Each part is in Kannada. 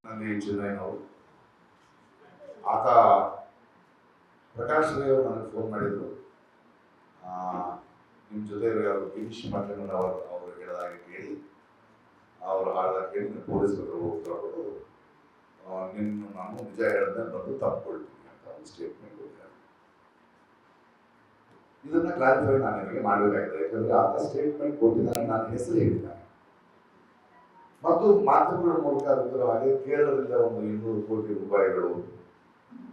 ನಲ್ಲಿ ಚೆನ್ನೈನವರು ಆತ ಪ್ರಕಾಶ್ ರೈ ಅವರು ನನಗೆ ಫೋನ್ ಮಾಡಿದ್ರು. ನಿಮ್ಮ ಜೊತೆ ಅವರು ಗಿರೀಶ್ ಮಠಣ್ಣನ್ ಅವರು ಹೇಳಿದಾಗೆ ಕೇಳಿ ಅವರು ಹಾಡಿದಾಗ ಕೇಳಿ ಪೊಲೀಸರು ಹೋಗ್ತಾರೆ. ನಿನ್ನ ನಾನು ನಿಜ ಹೇಳಿದ್ರೆ ಬಂದು ತಪ್ಪಿಕೊಳ್ತೀನಿ ಅಂತ ಒಂದು ಸ್ಟೇಟ್ಮೆಂಟ್ ಕೊಡ್ತಾರೆ. ಇದನ್ನ ಕ್ಲಾರಿಫೈ ನಾನು ನಿಮಗೆ ಮಾಡಬೇಕಾಗಿದೆ. ಯಾಕಂದ್ರೆ ಆತ ಸ್ಟೇಟ್ಮೆಂಟ್ ಕೊಟ್ಟಿದ್ದಾನೆ, ನಾನು ಹೆಸರು ಹೇಳಿದ್ದಾನೆ ಮತ್ತು ಮಾಧ್ಯಮಗಳ ಮೂಲಕ ಅದರ ಹಾಗೆ ಕೇರಳದಿಂದ ಒಂದು 200 ಕೋಟಿ ರೂಪಾಯಿಗಳು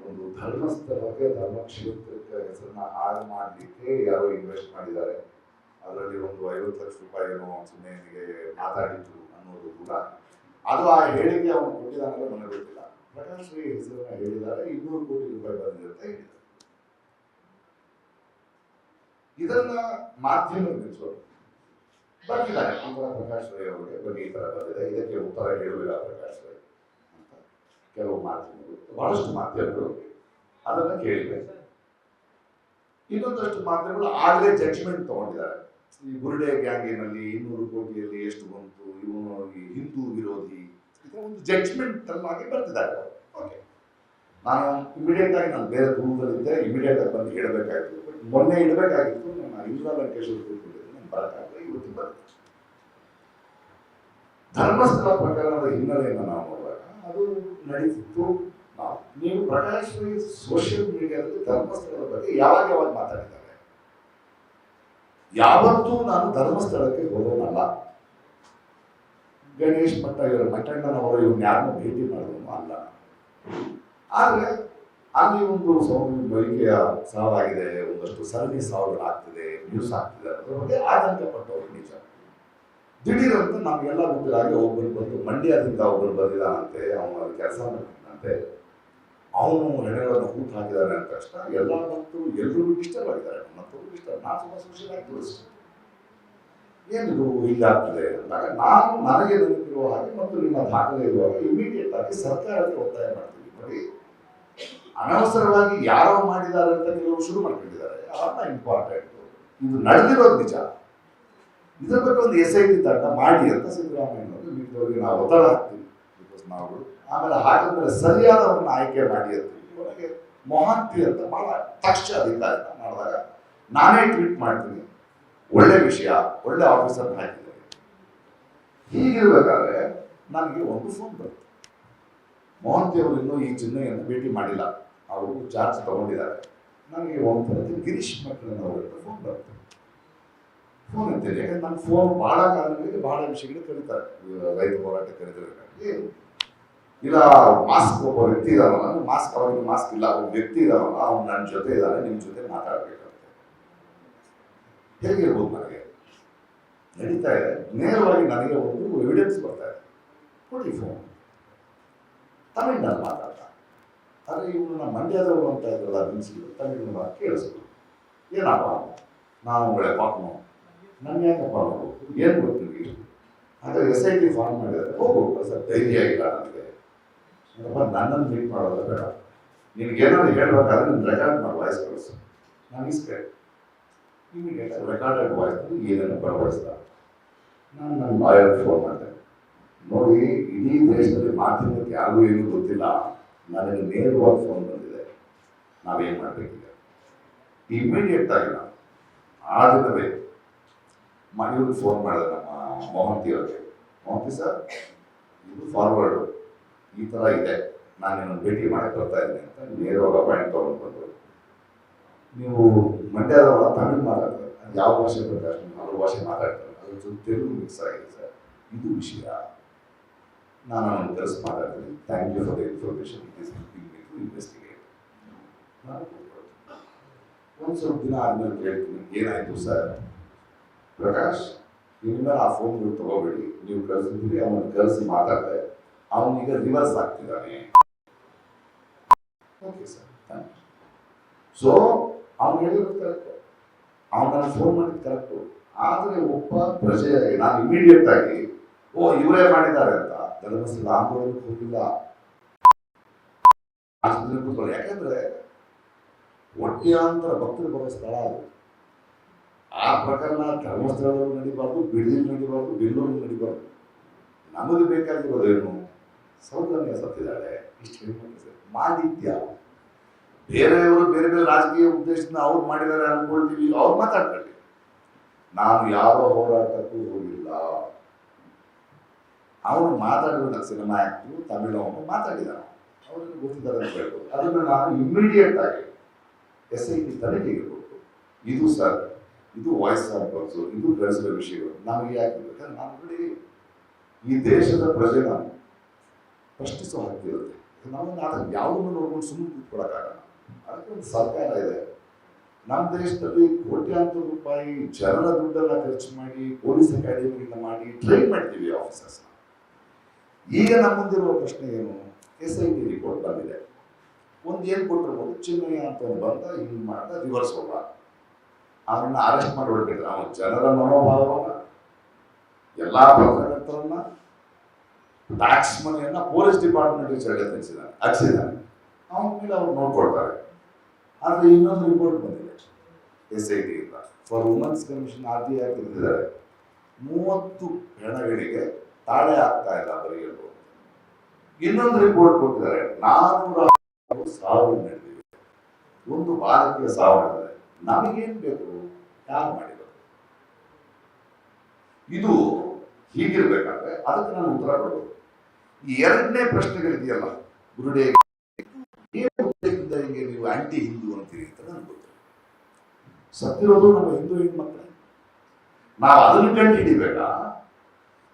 ಒಂದು ಧರ್ಮಸ್ಥಳಕ್ಕೆ ಧರ್ಮಕ್ಷೇತ್ರಕ್ಕೆ ಹೆಸರನ್ನ ಹಾಳು ಮಾಡಲಿಕ್ಕೆ ಯಾರೋ ಇನ್ವೆಸ್ಟ್ ಮಾಡಿದ್ದಾರೆ. ಅದರಲ್ಲಿ ಒಂದು 50 ಲಕ್ಷ ರೂಪಾಯಿನೋ ಸುಮ್ಮನೆ ಮಾತಾಡಿದ್ರು ಅನ್ನೋದು ಕೂಡ ಅದು ಆ ಹೇಳಿಕೆ ಅವನು ಕೊಟ್ಟಿದ್ದಾನಲ್ಲ ನನಗೆ ಗೊತ್ತಿಲ್ಲ. ಪ್ರಕಾಶ್ ರೈ ಹೆಸರನ್ನ ಹೇಳಿದ್ದಾರೆ, 200 ಕೋಟಿ ರೂಪಾಯಿ ಬಂದಿದೆ ಅಂತ ಹೇಳಿದ್ದಾರೆ. ಇದನ್ನ ಮಾಧ್ಯಮ ನಿಲ್ಲಿಸೋದು ಬರ್ತಿದ್ದಾರೆ. ಈ ತರ ಪ್ರಕಾಶ್ ರೈ ಅವರಿಗೆ ಬಗ್ಗೆ ಈ ತರ ಬಂದಿದೆ, ಇದಕ್ಕೆ ಉತ್ತರ ಹೇಳುವಿಲ್ಲ ಪ್ರಕಾಶ್ ರೈ ಅಂತ ಕೆಲವು ಮಾಧ್ಯಮಗಳು, ಬಹಳಷ್ಟು ಮಾಧ್ಯಮಗಳು ಅದನ್ನ ಕೇಳಿವೆ. ಇನ್ನೊಂದಷ್ಟು ಮಾಧ್ಯಮಗಳು ಆಗಲೇ ಜಡ್ಜ್ಮೆಂಟ್ ತಗೊಂಡಿದ್ದಾರೆ. ಈ ಬುರ್ಡೆ ಗ್ಯಾಂಗಿನಲ್ಲಿ 200 ಕೋಟಿಯಲ್ಲಿ ಎಷ್ಟು ಬಂತು, ಇವನು ಈ ಹಿಂದೂ ವಿರೋಧಿ, ಒಂದು ಜಡ್ಜ್ಮೆಂಟ್ ಆಗಿ ಬರ್ತಿದ್ದಾರೆ. ಓಕೆ, ನಾನು ಇಮಿಡಿಯೇಟ್ ಆಗಿ ನಾನು ಬೇರೆ ದೂರದಲ್ಲಿದ್ದೆ, ಇಮಿಡಿಯೇಟ್ ಆಗಿ ಬಂದು ಹೇಳಬೇಕಾಗಿತ್ತು. ಬಟ್ ಮೊನ್ನೆ ಇಡಬೇಕಾಗಿತ್ತು, ನಾನು ಇಂದಿರಾ ಲಂಕೇಶ್ವರ ಕೂತ್ಕೊಂಡಿದ್ದೆ, ನಾನು ಬರೋಕ್ಕಾಗಲ್ಲ, ಇವತ್ತು ಬರುತ್ತೆ. ಧರ್ಮಸ್ಥಳ ಪ್ರಕರಣದ ಹಿನ್ನೆಲೆಯನ್ನು ನಾವು ನೋಡುವಾಗ ಅದು ನಡೀತಿತ್ತು. ನೀವು ಪ್ರಕಾಶ್ ರೈ ಸೋಷಿಯಲ್ ಮೀಡಿಯಾದಲ್ಲಿ ಧರ್ಮಸ್ಥಳದ ಬಗ್ಗೆ ಯಾವಾಗ ಮಾತಾಡಿದ್ದಾರೆ? ಯಾವತ್ತೂ ನಾನು ಧರ್ಮಸ್ಥಳಕ್ಕೆ ಹೋಗೋನಲ್ಲ. ಗಣೇಶ್ ಮಠ ಇವರ ಮಠಣ್ಣನವರು ಇವ್ರನ್ನ ಯಾರನ್ನೂ ಭೇಟಿ ಮಾಡೋನು ಅಲ್ಲ. ಆದರೆ ಅಲ್ಲಿ ಒಂದು ಬೈಕೆಯ ಸಾವಾಗಿದೆ, ಒಂದಷ್ಟು ಸರಣಿ ಸಾವುಗಳಾಗ್ತಿದೆ, ನ್ಯೂಸ್ ಆಗ್ತಿದೆ, ಅದರ ಬಗ್ಗೆ ಆತಂಕ ಪಟ್ಟವರು ನಿಜ. ದಿಢೀರಂತ ನಮಗೆಲ್ಲ ಗೊತ್ತಿಲ್ಲ. ಹಾಗೆ ಒಬ್ಬರು ಬಂದು ಮಂಡ್ಯದಿಂದ ಒಬ್ಬರು ಬಂದಿದ್ದಾನಂತೆ, ಅವನು ಅಲ್ಲಿ ಕೆಲಸ ಮಾಡ್ತಾನಂತೆ, ಅವನು ಹೆಣೆಗಳನ್ನು ಹೂತು ಹಾಕಿದ್ದಾನೆ ಅಂತ ತಕ್ಷಣ ಎಲ್ಲ ಭಕ್ತರು ಎಲ್ಲರೂ ಡಿಸ್ಟರ್ಬ್ ಆಗಿದ್ದಾರೆ. ಮತ್ತೊಬ್ಬರು ಡಿಸ್ಟರ್ಬ್, ನಾನು ತುಂಬ ಸೋಷಿಯಲ್ ಆಕ್ಟಿವಿಸ್ಟ್, ಏನಿದು ಹೀಗಾಗ್ತದೆ ಅಂದಾಗ ನಾನು ನನಗೆ ನೆನಪಿರುವ ಹಾಗೆ ಮತ್ತು ನಿಮ್ಮ ದಾಖಲೆ ಇರುವಾಗ ಇಮಿಡಿಯೇಟ್ ಆಗಿ ಸರ್ಕಾರಕ್ಕೆ ಒತ್ತಾಯ ಮಾಡ್ತೀವಿ. ನೋಡಿ, ಅನವಸರವಾಗಿ ಯಾರೋ ಮಾಡಿದ್ದಾರೆ ಅಂತ ಕೆಲವರು ಶುರು ಮಾಡ್ಕೊಂಡಿದ್ದಾರೆ, ಅದನ್ನ ಇಂಪಾರ್ಟೆಂಟ್. ಇದು ನಡೆದಿರೋದು ನಿಜ. ಇದರ ಬಗ್ಗೆ ಒಂದು SIT ತಂಡ ಮಾಡಿ ಅಂತ ಸಿದ್ದರಾಮಯ್ಯನವರು ಮಿಕ್ಕವರಿಗೆ ನಾವು ಒತ್ತಡ ಹಾಕ್ತೀವಿ. ಬಿಕಾಸ್ ನಾವು ಆಮೇಲೆ ಹಾಕಿದ್ಮೇಲೆ ಸರಿಯಾದವ್ರನ್ನ ಆಯ್ಕೆ ಮಾಡಿ ಅಂತೀವಿ. ಒಳಗೆ ಮೊಹಾಂತಿ ಅಂತ ಬಹಳ ತಕ್ಷ ಅಧಿಕಾರಿ ಮಾಡಿದಾಗ ನಾನೇ ಟ್ವೀಟ್ ಮಾಡ್ತೀನಿ, ಒಳ್ಳೆ ವಿಷಯ, ಒಳ್ಳೆ ಆಫೀಸರ್ ಹಾಕಿದ್ದಾರೆ. ಹೀಗಿರ್ಬೇಕಾದ್ರೆ ನನಗೆ ಒಂದು ಫೋನ್ ಬರುತ್ತೆ. ಮೊಹಂತಿ ಅವರು ಇನ್ನೂ ಈ ಚಿಹ್ನೆಯನ್ನು ಭೇಟಿ ಮಾಡಿಲ್ಲ, ಅವರು ಚಾರ್ಜ್ ತಗೊಂಡಿದ್ದಾರೆ. ನನಗೆ ಒಂದು ಥರದ್ದು ಗಿರೀಶ್ ಮಠಣ್ಣನ್ ಅವರಿಂದ ಫೋನ್ ಬರುತ್ತೆ. ಫೋನ್ ಅಂತೇಳಿ, ಯಾಕಂದ್ರೆ ನನ್ನ ಫೋನ್ ಬಹಳ ಕಾರಣಗಳಿಗೆ ಬಹಳ ವಿಷಯಗಳು ಕರೀತಾರೆ. ರೈತ ಹೋರಾಟ ಕರೀತಾರೆ, ಇಲ್ಲ ಮಾಸ್ಕ್ ಒಬ್ಬ ವ್ಯಕ್ತಿ ಇದಾರಲ್ಲ, ಮಾಸ್ಕ್ ಅವರಿಗೆ ಮಾಸ್ಕ್ ಇಲ್ಲ, ಒಬ್ಬ ವ್ಯಕ್ತಿ ಇದಾರಲ್ಲ, ಅವ್ನು ನನ್ನ ಜೊತೆ ಇದ್ದಾನೆ, ನಿಮ್ಮ ಜೊತೆ ಮಾತಾಡಬೇಕಂತೆ. ಹೇಗಿರ್ಬೋದು? ನನಗೆ ನಡೀತಾ ಇದೆ, ನೇರವಾಗಿ ನನಗೆ ಒಂದು ಎವಿಡೆನ್ಸ್ ಬರ್ತಾ ಇದೆ, ಕೊಡಿ ಫೋನ್. ತಮಿಳ್ನಲ್ಲಿ ಮಾತಾಡ್ತಾ, ಆದರೆ ಇವನು ನಮ್ಮ ಮಂಡ್ಯದವರು ಅಂತ ಇದ್ರಲ್ಲ ನಿಲ್ಸಿದ್ರು, ತಮಿಳ್ನ ಕೇಳಿಸ್ಬೋದು. ಏನಪ್ಪ ನಾವು ಒಳ್ಳೆ ಪಾಪನು, ನನ್ನ ಯಾಕಪ್ಪ ಅವರು ಏನು ಗೊತ್ತಿಲ್ಲ. ಆದರೆ SIT ಫಾರ್ಮ್ ಮಾಡಿದರೆ ಹೋಗು ಸರ್, ಧೈರ್ಯ ಇಲ್ಲ ನನಗೆ, ನನ್ನನ್ನು ಮೀಟ್ ಮಾಡೋದು ಬೇಡ, ನಿನಗೇನಾದ್ರು ಹೇಳ್ಬೇಕಾದ್ರೆ ನಿನ್ನ ರೆಕಾರ್ಡ್ ಮಾಡಿ ವಾಯ್ಸ್ ಕಳಿಸು, ನಾನು ಇಸ್ಕೆ ಇಮಿಡಿಯೇಟ್ ರೆಕಾರ್ಡೆಡ್ ವಾಯ್ಸ್ ಏನೇನು ಬರವಡಿಸ್ತಾರೆ. ನಾನು ನನ್ನ ಲಾಯರ್ ಫೋನ್ ಮಾಡಿದೆ, ನೋಡಿ ಇಡೀ ದೇಶದಲ್ಲಿ ಮಾಧ್ಯಮಕ್ಕೆ ಯಾರಿಗೂ ಏನೂ ಗೊತ್ತಿಲ್ಲ, ನನಗೆ ನೇರವಾಗಿ ಫೋನ್ ಬಂದಿದೆ, ನಾವೇನು ಮಾಡಬೇಕೀಗ? ಇಮಿಡಿಯೇಟ್ ಆಗಿ ನಾನು ಆ ದಿನವೇ ಮನೆಯವ್ರಿಗೆ ಫೋನ್ ಮಾಡಿದೆ, ನಮ್ಮ ಮೊಹಂತಿ ಅವರಿಗೆ. ಮೊಹಂತಿ ಸರ್, ಇದು ಫಾರ್ವರ್ಡು ಈ ಥರ ಇದೆ, ನಾನು ನಿಮ್ಮನ್ನು ಭೇಟಿ ಮಾಡಕ್ಕೆ ಬರ್ತಾ ಇದ್ದೀನಿ ಅಂತ ನೇರವಾಗಿ ಅಪಾಯಿಂಟ್ ತೊಗೊಂಡು ಬಂದರು. ನೀವು ಮಂಡ್ಯದವರ ತಮಿಳು ಮಾತಾಡ್ತಾರೆ, ಯಾವ ಭಾಷೆ ಪ್ರಕಾಶ್ ಹಲವು ಭಾಷೆ ಮಾತಾಡ್ತಾರೆ, ಅದ್ರ ಜೊತೆ ತೆಲುಗು ಮಿಕ್ಸ್ ಆಗಿದೆ ಸರ್, ಇದು ವಿಷಯ, ನಾನು ಅವನು ಕರೆಸಿ ಮಾತಾಡ್ತೀನಿ, thank you for the information, it is helping me to investigate. ನಾನು ಒಂದು ಸ್ವಲ್ಪ ದಿನ ಆದಮೇಲೆ ಕೇಳ್ತೀನಿ, ಏನಾಯಿತು ಸರ್? ಪ್ರಕಾಶ್, ಇನ್ಮೇಲೆ ಆ ಫೋನ್ಗಳು ತಗೋಬೇಡಿ, ನೀವು ಕಳಿಸಿದ್ರಿ, ಅವನು ಕರೆಸಿ ಮಾತಾಡಿದೆ, ಅವನೀಗ ರಿವರ್ಸ್ ಆಗ್ತಿದ್ದಾನೆ. Okay sir, thank you. So ಅವ್ನು ಹೇಳಿರೋದು ಕರೆಕ್ಟು, ಅವನನ್ನು ಫೋನ್ ಮಾಡಿದ್ದು ಕರೆಕ್ಟು. ಆದರೆ ಒಬ್ಬ ಪ್ರಜೆಯಾಗಿ ನಾನು ಇಮಿಡಿಯೇಟ್ ಆಗಿ ಇವರೇ ಮಾಡಿದ್ದಾರೆ ಅಂತ ಧರ್ಮಸ್ಥಳ ಆಂದೋಲನಕ್ಕೆ ಹೋಗಿಲ್ಲ. ಯಾಕಂದ್ರೆ ಒಟ್ಯಾಂತರ ಭಕ್ತರು ಬರೋ ಸ್ಥಳ ಅದು. ಆ ಪ್ರಕರಣ ಧರ್ಮಸ್ಥಳದಲ್ಲಿ ನಡೀಬಾರ್ದು, ಬಿಡದಿಲಿ ನಡೀಬಾರ್ದು, ಬೆಂಗಳೂರಲ್ಲಿ ನಡೀಬಾರ್ದು. ನಮಗೆ ಬೇಕಾಗಿರೋದೇನು? ಸೌಕರ್ಯ ಸತ್ತಿದ್ದಾಳೆ, ಇಷ್ಟು ಹೆಣ್ಮಕ್ಳು ಮಾಡಿದ್ಯಾ? ಬೇರೆಯವರು ಬೇರೆ ಬೇರೆ ರಾಜಕೀಯ ಉದ್ದೇಶದಿಂದ ಅವ್ರು ಮಾಡಿದ್ದಾರೆ ಅನ್ಕೊಳ್ತೀವಿ, ಅವ್ರು ಮಾತಾಡ್ಕೊಳ್ಳಿ. ನಾನು ಯಾವ ಹೋರಾಟಕ್ಕೂ ಹೋಗಿಲ್ಲ. ಅವನು ಮಾತಾಡಿದ ಸಿನಿಮಾ ಆಕ್ಟರ್ ತಮಿಳು ಅವನು ಮಾತಾಡಿದಾನೆ, ಅವ್ರಿಗೆ ಗೊತ್ತಿದ್ದಾರೆ ಅಂತ ಹೇಳ್ಬೋದು. ಅದನ್ನು ನಾನು ಇಮಿಡಿಯೇಟ್ ಆಗಿ SIT ತನಿಖೆಗೆ ಕೊಟ್ಟು, ಇದು ಸರ್, ಇದು ವಾಯ್ಸ್ ಆಫ್ ಇದು ಬೆಳೆಸಿದ ವಿಷಯಗಳು ನಮಗೆ ಯಾಕೆ ಬೇಕಂದ್ರೆ ನಾನು ನೋಡಿ ಈ ದೇಶದ ಪ್ರಜೆ ನಾನು ಪ್ರಶ್ನಿಸೋ ಹಕ್ಕಿರುತ್ತೆ. ನಮ್ಮನ್ನು ಅದನ್ನು ಯಾವುದನ್ನು ನೋಡ್ಕೊಂಡು ಸುಮ್ಮನೆ ಕೂತ್ಕೊಳ್ಳೋಕ್ಕಾಗಲ್ಲ. ಅದಕ್ಕೆ ಒಂದು ಸರ್ಕಾರ ಇದೆ. ನಮ್ಮ ದೇಶದಲ್ಲಿ ಕೋಟ್ಯಾಂತರ ರೂಪಾಯಿ ಜನರ ದುಡ್ಡೆಲ್ಲ ಖರ್ಚು ಮಾಡಿ ಪೊಲೀಸ್ ಅಕಾಡೆಮಿಗಳನ್ನ ಮಾಡಿ ಟ್ರೈನ್ ಮಾಡ್ತೀವಿ ಆಫೀಸರ್ಸ್ನ. ಈಗ ನಮ್ಮ ಮುಂದಿರುವ ಪ್ರಶ್ನೆ ಏನು? SIT ರಿಪೋರ್ಟ್ ಬಂದಿದೆ. ಒಂದು ಏನು ಕೊಟ್ಟಿರ್ಬೋದು, ಚಿನ್ನಯ್ಯ ಅಂತ ಬಂದ ಹಿಂಗೆ ಮಾಡ್ದ, ರಿವರ್ಸ್ ಹೋಗ ಅವನ್ನ ಅರೆಸ್ಟ್ ಮಾಡಿ ಹೊರಟಿದ್ರು. ಅವನ ಜನರ ಮನೋಭಾವವನ್ನು, ಎಲ್ಲ ಪತ್ರಕರ್ತರನ್ನ, ಟ್ಯಾಕ್ಸ್ ಮನೆಯನ್ನ ಪೊಲೀಸ್ ಡಿಪಾರ್ಟ್ಮೆಂಟ್ ಚಳಿ ಹಚ್ಚಿದ್ದಾನೆ. ಅವನ ಮೇಲೆ ಅವ್ರು ನೋಡ್ಕೊಳ್ತಾರೆ. ಆದರೆ ಇನ್ನೊಂದು ರಿಪೋರ್ಟ್ ಬಂದಿದೆ SIT ಇಂದ, ಫಾರ್ ವುಮೆನ್ಸ್ ಕಮಿಷನ್ RTI ತೆಗೆದಿದ್ದಾರೆ. 30 ಹೆಣಗಳಿಗೆ ತಾಳೆ ಆಗ್ತಾ ಇಲ್ಲ ಬರೆಯಲು. ಇನ್ನೊಂದು ರಿಪೋರ್ಟ್ ಕೊಟ್ಟಿದ್ದಾರೆ, 400 ಸಾವು ನಡೆದಿವೆ, ಒಂದು ಬಾಲಕಿಯ ಸಾವು ನಡೆದಿದೆ. ನಮಗೇನು ಬೇಕು? ಯಾರು ಮಾಡಿದರು? ಇದು ಹೀಗಿರ್ಬೇಕಾದ್ರೆ ಅದಕ್ಕೆ ನಾನು ಉತ್ತರ ಕೊಡಬಹುದು. ಈ ಎರಡನೇ ಪ್ರಶ್ನೆಗಳಿದೆಯಲ್ಲ, ಗುರುಡೇ ಹಿಂಗೆ ನೀವು ಆಂಟಿ ಹಿಂದೂ ಅಂತೀರಿ ಅಂತ ನನಗೆ ಗೊತ್ತಿಲ್ಲ. ಸತ್ತಿರೋದು ನಮ್ಮ ಹಿಂದೂ ಹೆಣ್ಮಕ್ಳೆ. ನಾವು ಅದನ್ನು ಕಂಡು ಹಿಡಿಬೇಕಾ?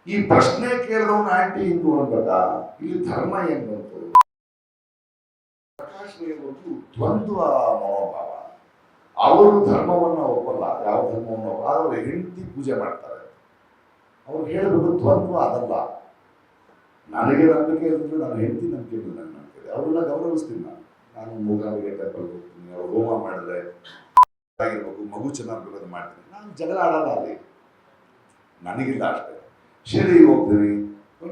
ಈ ಪ್ರಶ್ನೆ ಕೇಳಿದವನು ಆಂಟಿ ಹಿಂದೂ ಅನ್ಬೇಕಾ? ಇಲ್ಲಿ ಧರ್ಮ ಏನು ಬಂತು? ಪ್ರಕಾಶ್ ಒಂದು ದ್ವಂದ್ವ ಮನೋಭಾವ. ಅವರು ಧರ್ಮವನ್ನ ಒಪ್ಪಲ್ಲ, ಯಾವ ಧರ್ಮವನ್ನು ಅವ್ರ ಹೆಂಡತಿ ಪೂಜೆ ಮಾಡ್ತಾರೆ. ಅವ್ರು ಹೇಳಬೇಕು ದ್ವಂದ್ವ ಅದಲ್ಲ. ನನಗೆ ನಂಬಿಕೆ ಇರ್ತದೆ, ನನ್ನ ಹೆಂಡತಿ ನಂಬಿಕೆ ಇಲ್ಲ, ನನ್ನ ನಂಬಿಕೆ ಇದೆ, ಅವರೆಲ್ಲ ಗೌರವಿಸ್ತೀನಿ. ನಾನು ಮೂಗಾರಿಗೆ ಟೆಂಪಲ್ ಹೋಗ್ತೀನಿ, ಅವ್ರು ಹೋಮ ಮಾಡಿದ್ರೆ ಆಗಿರ್ಬೇಕು, ಮಗು ಚೆನ್ನಾಗಿರ್ಬೇಕು ಮಾಡ್ತೀನಿ. ನಾನು ಜಗಳ ಆಡಲ್ಲ ಅಲ್ಲಿ, ನನಗಿಲ್ಲ ಅಷ್ಟೇ. ಶಿರಡಿಗೆ ಹೋಗ್ತೀನಿ,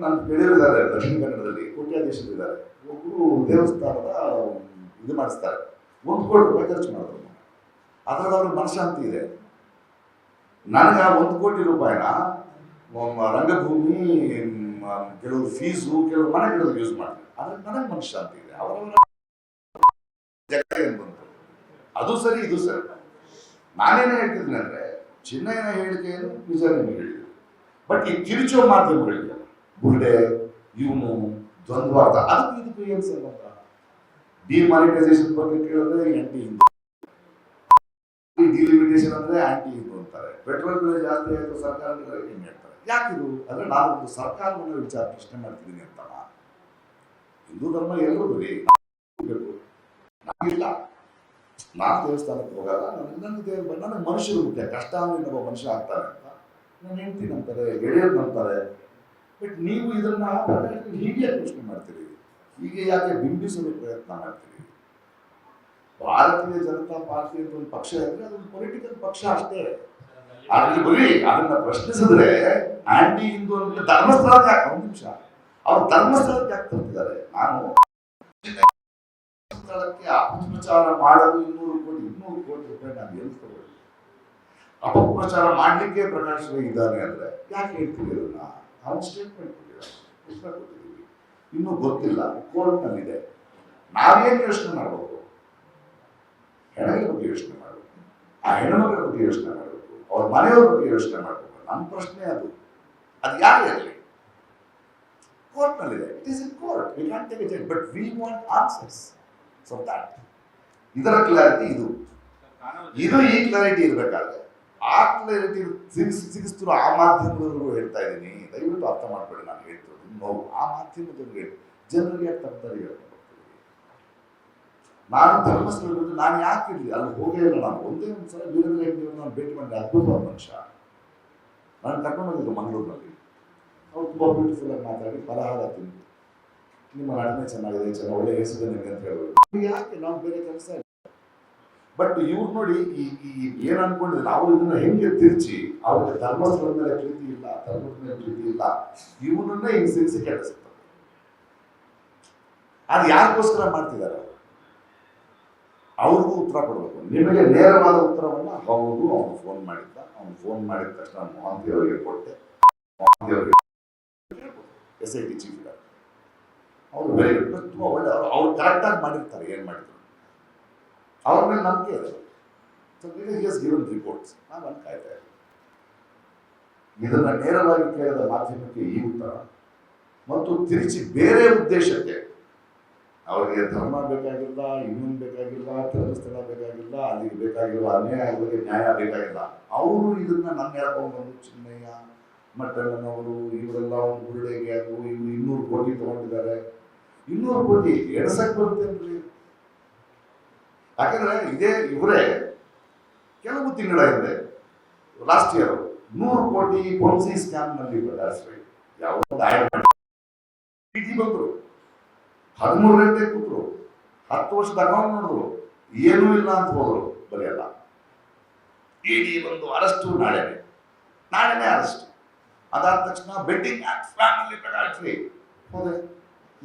ನನ್ನ ಗೆಳೆಯರಿದ್ದಾರೆ ದಕ್ಷಿಣ ಕನ್ನಡದಲ್ಲಿ, ಕೋಟ್ಯಾಧೀಶರಿದ್ದಾರೆ. ಒಬ್ಬರು ದೇವಸ್ಥಾನದ ಇದು ಮಾಡಿಸ್ತಾರೆ, 1 ಕೋಟಿ ರೂಪಾಯಿ ಖರ್ಚು ಮಾಡಿದ್ರು. ಅದರಲ್ಲಿ ಅವ್ರಿಗೆ ಮನಶಾಂತಿ ಇದೆ. ನನಗೆ 1 ಕೋಟಿ ರೂಪಾಯಿನ ರಂಗಭೂಮಿ, ಕೆಲವರು ಫೀಸು, ಕೆಲವರು ಮನೆಗಳಲ್ಲಿ ಯೂಸ್ ಮಾಡ್ತಾರೆ. ಅದ್ರಲ್ಲಿ ನನಗೆ ಮನಶಾಂತಿ ಇದೆ. ಅವರವರ ಜಗಳ ಏನು ಬಂತು, ಅದು ಸರಿ ಇದು ಸರಿ. ನಾನೇನು ಹೇಳ್ತಿದ್ದೀನಿ ಅಂದರೆ, ಚಿನ್ನಯ್ಯನ ಹೇಳಿಕೆಯನ್ನು ನಿಜ ನಿಮಗೆ ಹೇಳಿದ್ರು. ಬಟ್ ಈ ಕಿರುಚೋ ಮಾಧ್ಯಮಗಳಿಗೆ ಬುರ್ಡೆ, ಇವನು ದ್ವಂದ್ವಾರ್ಥ, ಅದಕ್ಕೂ ಇದಕ್ಕೂ ಏನು ಸಂಬಂಧ? ಡಿಮಾನಿಟೈಸೇಷನ್ ಬಗ್ಗೆ ಕೇಳಿದ್ರೆ ಆಂಟಿ ಹಿಂದೂ, ಡಿಲಿಮಿಟೇಷನ್ ಅಂದ್ರೆ ಆಂಟಿ ಹಿಂದೂ ಅಂತಾರೆ. ಪೆಟ್ರೋಲ್ ಬೆಲೆ ಜಾಸ್ತಿ ಆಯಿತು, ಸರ್ಕಾರಗಳು ಏನು ಹೇಳ್ತಾರೆ? ಯಾಕಿದು? ಅಂದ್ರೆ ನಾನು ಒಂದು ಸರ್ಕಾರವನ್ನು ವಿಚಾರ ಪ್ರಶ್ನೆ ಮಾಡ್ತಿದ್ದೀನಿ ಅಂತ. ಹಿಂದೂ ಧರ್ಮ ಎಲ್ಲರೂ ರೀ, ನಾನಿಲ್ಲ, ನಾನು ದೇವಸ್ಥಾನಕ್ಕೆ ಹೋಗಲ್ಲ. ನನಗೆ ಮನುಷ್ಯರು ಮುಖ್ಯ. ಕಷ್ಟ ಅಂದ್ರೆ ಒಬ್ಬ ಮನುಷ್ಯ ಆಗ್ತಾರೆ ಅಂತ ನನ್ನ ಹೆಂಡತಿ ನಂಬ್ತಾರೆ, ಗೆಳೆಯರು ನಂಬ್ತಾರೆ. ಬಟ್ ನೀವು ಇದನ್ನ ಹೀಗೆ ಪ್ರಶ್ನೆ ಮಾಡ್ತೀರಿ, ಹೀಗೆ ಯಾಕೆ ಬಿಂಬಿಸಲು ಪ್ರಯತ್ನ ಮಾಡ್ತೀರಿ? ಭಾರತೀಯ ಜನತಾ ಪಾರ್ಟಿ ಅಂತ ಒಂದು ಪಕ್ಷ ಇದ್ರೆ ಅದೊಂದು ಪೊಲಿಟಿಕಲ್ ಪಕ್ಷ ಅಷ್ಟೇ. ಅದ್ರಲ್ಲಿ ಬರೀ ಅದನ್ನ ಪ್ರಶ್ನಿಸಿದ್ರೆ ಆಂಟಿ ಹಿಂದೂ ಅಂದ್ರೆ ಧರ್ಮಸ್ಥಳಕ್ಕೆ ಯಾಕೆ? ಒಂದು ನಿಮಿಷ, ಅವ್ರು ಧರ್ಮಸ್ಥಳಕ್ಕೆ ಯಾಕೆ ತರ್ತಿದ್ದಾರೆ? ನಾನು ಸ್ಥಳಕ್ಕೆ ಅಪಪ್ರಚಾರ ಮಾಡಲು 200 ಕೋಟಿ ರೂಪಾಯಿ ನಾನು ಎಲ್ಲಿ ತಗೊಳ್ಳಿ? ಅಪಪ್ರಚಾರ ಮಾಡ್ಲಿಕ್ಕೆ ಪ್ರಕಾಶ್ ರೈ ಇದ್ದಾನೆ ಅಂದ್ರೆ ಯಾಕೆ ಹೇಳ್ತೀವಿ? ಅದನ್ನ ನಾವು ಸ್ಟೇಟ್ಮೆಂಟ್ ಕೊಟ್ಟಿದ್ದೀವಿ, ಇನ್ನೂ ಗೊತ್ತಿಲ್ಲ, ಕೋರ್ಟ್ನಲ್ಲಿದೆ. ನಾವೇನು ಯೋಚನೆ ಮಾಡಬೇಕು? ಹೆಣ್ಮಕ್ಳ ಬಗ್ಗೆ ಯೋಚನೆ ಮಾಡಬೇಕು, ಆ ಹೆಣ್ಮಕ್ಳ ಬಗ್ಗೆ ಯೋಚನೆ ಮಾಡಬೇಕು, ಅವ್ರ ಮನೆಯವ್ರ ಬಗ್ಗೆ ಯೋಚನೆ ಮಾಡಬೇಕು. ನಮ್ಮ ಪ್ರಶ್ನೆ ಅದು ಯಾರೇ ಇರಲಿ, ಕೋರ್ಟ್ನಲ್ಲಿದೆ. It is in court, we can take it, but we want answers for that. ಇದರ ಕ್ಲಾರಿಟಿ ಇದು ಈ ಕ್ಲಾರಿಟಿ ಇರಬೇಕಾದ್ರೆ ಆ ಕ್ಲಾರಿಟಿ ಸಿಗಿಸ್ತಿರೋ ಆ ಮಾಧ್ಯಮದವರೆಗೂ ಹೇಳ್ತಾ ಇದ್ದೀನಿ, ದಯವಿಟ್ಟು ಅರ್ಥ ಮಾಡ್ಬೇಡಿ. ನಾನು ಹೇಳ್ತಿರೋದು ನೋವು. ಆ ಮಾಧ್ಯಮದವ್ರಿಗೆ ಜನರಿಗೆ ಯಾಕೆ ತಪ್ಪದಾರಿ ಹೇಳ್ಕೊಂಡು ನಾನು ಧರ್ಮಸ್ಥಳದಲ್ಲಿ ನಾನು ಯಾಕೆ ಇರಲಿ, ಅಲ್ಲಿ ಹೋಗೇ ಇಲ್ಲ. ನಾನು ಒಂದೇ ಒಂದ್ಸಲ ವೀರೇಂದ್ರ ಹೆಗ್ಡೆಯವ್ರನ್ನ ನಾನು ಭೇಟಿ ಮಾಡಿದೆ. ಅದ್ಭುತವಾದ ಮನುಷ್ಯ. ನಾನು ಕರ್ಕೊಂಡು ಹೋಗಿದ್ದು ಮಂಗಳೂರಿನಲ್ಲಿ. ಅವ್ರು ತುಂಬ ಬ್ಯೂಟಿಫುಲ್ ಆಗಿ ಮಾತಾಡಿ ಫಲಹಾರ ತಿಂದು, ನಿಮ್ಮ ನಟನೆ ಚೆನ್ನಾಗಿದೆ, ಒಳ್ಳೆ ಹೆಸರು ನಿಮಗೆ ಅಂತ ಹೇಳೋದು. ಯಾಕೆ ನಾವು ಬೇರೆ ಕೆಲಸ ಇಲ್ಲ. ಬಟ್ ಇವ್ರು ನೋಡಿ, ಏನ್ ಅನ್ಕೊಂಡಿದ್ರೆ ನಾವು ಇದನ್ನ ಹೆಂಗೆ ತಿರ್ಚಿ, ಅವ್ರಿಗೆ ಧರ್ಮಸ್ಥಳದ ಮೇಲೆ ಪ್ರೀತಿ ಇಲ್ಲ, ಧರ್ಮದ ಮೇಲೆ ಪ್ರೀತಿ ಇಲ್ಲ, ಇವನನ್ನ ಹಿಂಗೆ ಸಿರಿಸಿ ಕೆಡಿಸುತ್ತಾರೆ. ಅದು ಯಾರಿಗೋಸ್ಕರ ಮಾಡ್ತಿದ್ದಾರೆ? ಅವ್ರಿಗೂ ಉತ್ತರ ಕೊಡಬೇಕು. ನಿಮಗೆ ನೇರವಾದ ಉತ್ತರವನ್ನ, ಹೌದು ಅವನು ಫೋನ್ ಮಾಡಿದ್ದ, ಅವನು ಫೋನ್ ಮಾಡಿದ ತಕ್ಷಣ ಮೋಹಂತಿ ಅವರಿಗೆ ಕೊಟ್ಟೆ, ಮೋಹಂತಿ ಅವರಿಗೆ SIT ಚೀಫ್ ಇದ್ದಾರೆ, ಅವರು ವೆರಿ ಗುಡ್, ತುಂಬ ಒಳ್ಳೆ ಅವ್ರು ಕರೆಕ್ಟಾಗಿ ಮಾಡಿರ್ತಾರೆ ಏನು ಮಾಡಿದ್ರು, ಅವ್ರ ಮೇಲೆ ನಂಬಿಕೆ ಇದೆ. ಸೊ ಹಿ ಗಿವನ್ ರಿಪೋರ್ಟ್ಸ್, ನಾನು ಅಲ್ಲಿ ಕಾಯ್ತಾ ಇದ್ದೀನಿ. ಇದನ್ನು ನೇರವಾಗಿ ಕೇಳಿದ ಮಾಧ್ಯಮಕ್ಕೆ ಈ ಉತ್ತರ ಮತ್ತು ತಿರುಚಿ ಬೇರೆ ಉದ್ದೇಶಕ್ಕೆ, ಅವರಿಗೆ ಧರ್ಮ ಬೇಕಾಗಿಲ್ಲ, ಇನ್ನೊಂದು ಬೇಕಾಗಿಲ್ಲ, ಧರ್ಮಸ್ಥಳ ಬೇಕಾಗಿಲ್ಲ, ಅಲ್ಲಿಗೆ ಬೇಕಾಗಿಲ್ಲ ಅನ್ಯಾಯ ಬಗ್ಗೆ ನ್ಯಾಯ ಬೇಕಾಗಿಲ್ಲ, ಅವರು ಇದನ್ನ ನನ್ನ ಹೇಳ್ಕೊಂಡು ಬಂದು ಚಿನ್ನಯ್ಯ ಮಟ್ಟಣ್ಣನವರು ಇವರೆಲ್ಲ ಒಂದು ಗುರುಡೆಗೆ ಅದು ಇವರು 200 ಕೋಟಿ ತಗೊಂಡಿದ್ದಾರೆ. 200 ಕೋಟಿ ಎಣಸಕ್ಕೆ ಬರುತ್ತೇನ್ರಿ? ಯಾಕಂದ್ರೆ ಇದೇ ಇವರೇ ಕೆಲವು ತಿಂಗಳ ಹಿಂದೆ ಲಾಸ್ಟ್ ಇಯರ್ 100 ಕೋಟಿ ಪೊನ್ಸಿ ಸ್ಕ್ಯಾಮ್ ನಲ್ಲಿ ಯಾವ್ದು ಆಡ್ ಮಾಡಿ ಬಂದ್ರು, 13 ಗಂಟೆ ಕೂತ್ರು, 10 ವರ್ಷದ ಅಕೌಂಟ್ ನೋಡಿದ್ರು, ಏನೂ ಇಲ್ಲ ಅಂತ ಹೋದ್ರು, ಬರೆಯಲ್ಲ. ಇಡಿ ಬಂದು ಅರೆಸ್ಟು ನಾಳೆನೇ ಅರೆಸ್ಟ್. ಅದಾದ ತಕ್ಷಣ ಬೆಟ್ಟಿಂಗ್ ಆಕ್ಟ್, ಫ್ಯಾಮಿಲಿ ಪೆನಾಲ್ಟಿ ಹೋದೆ.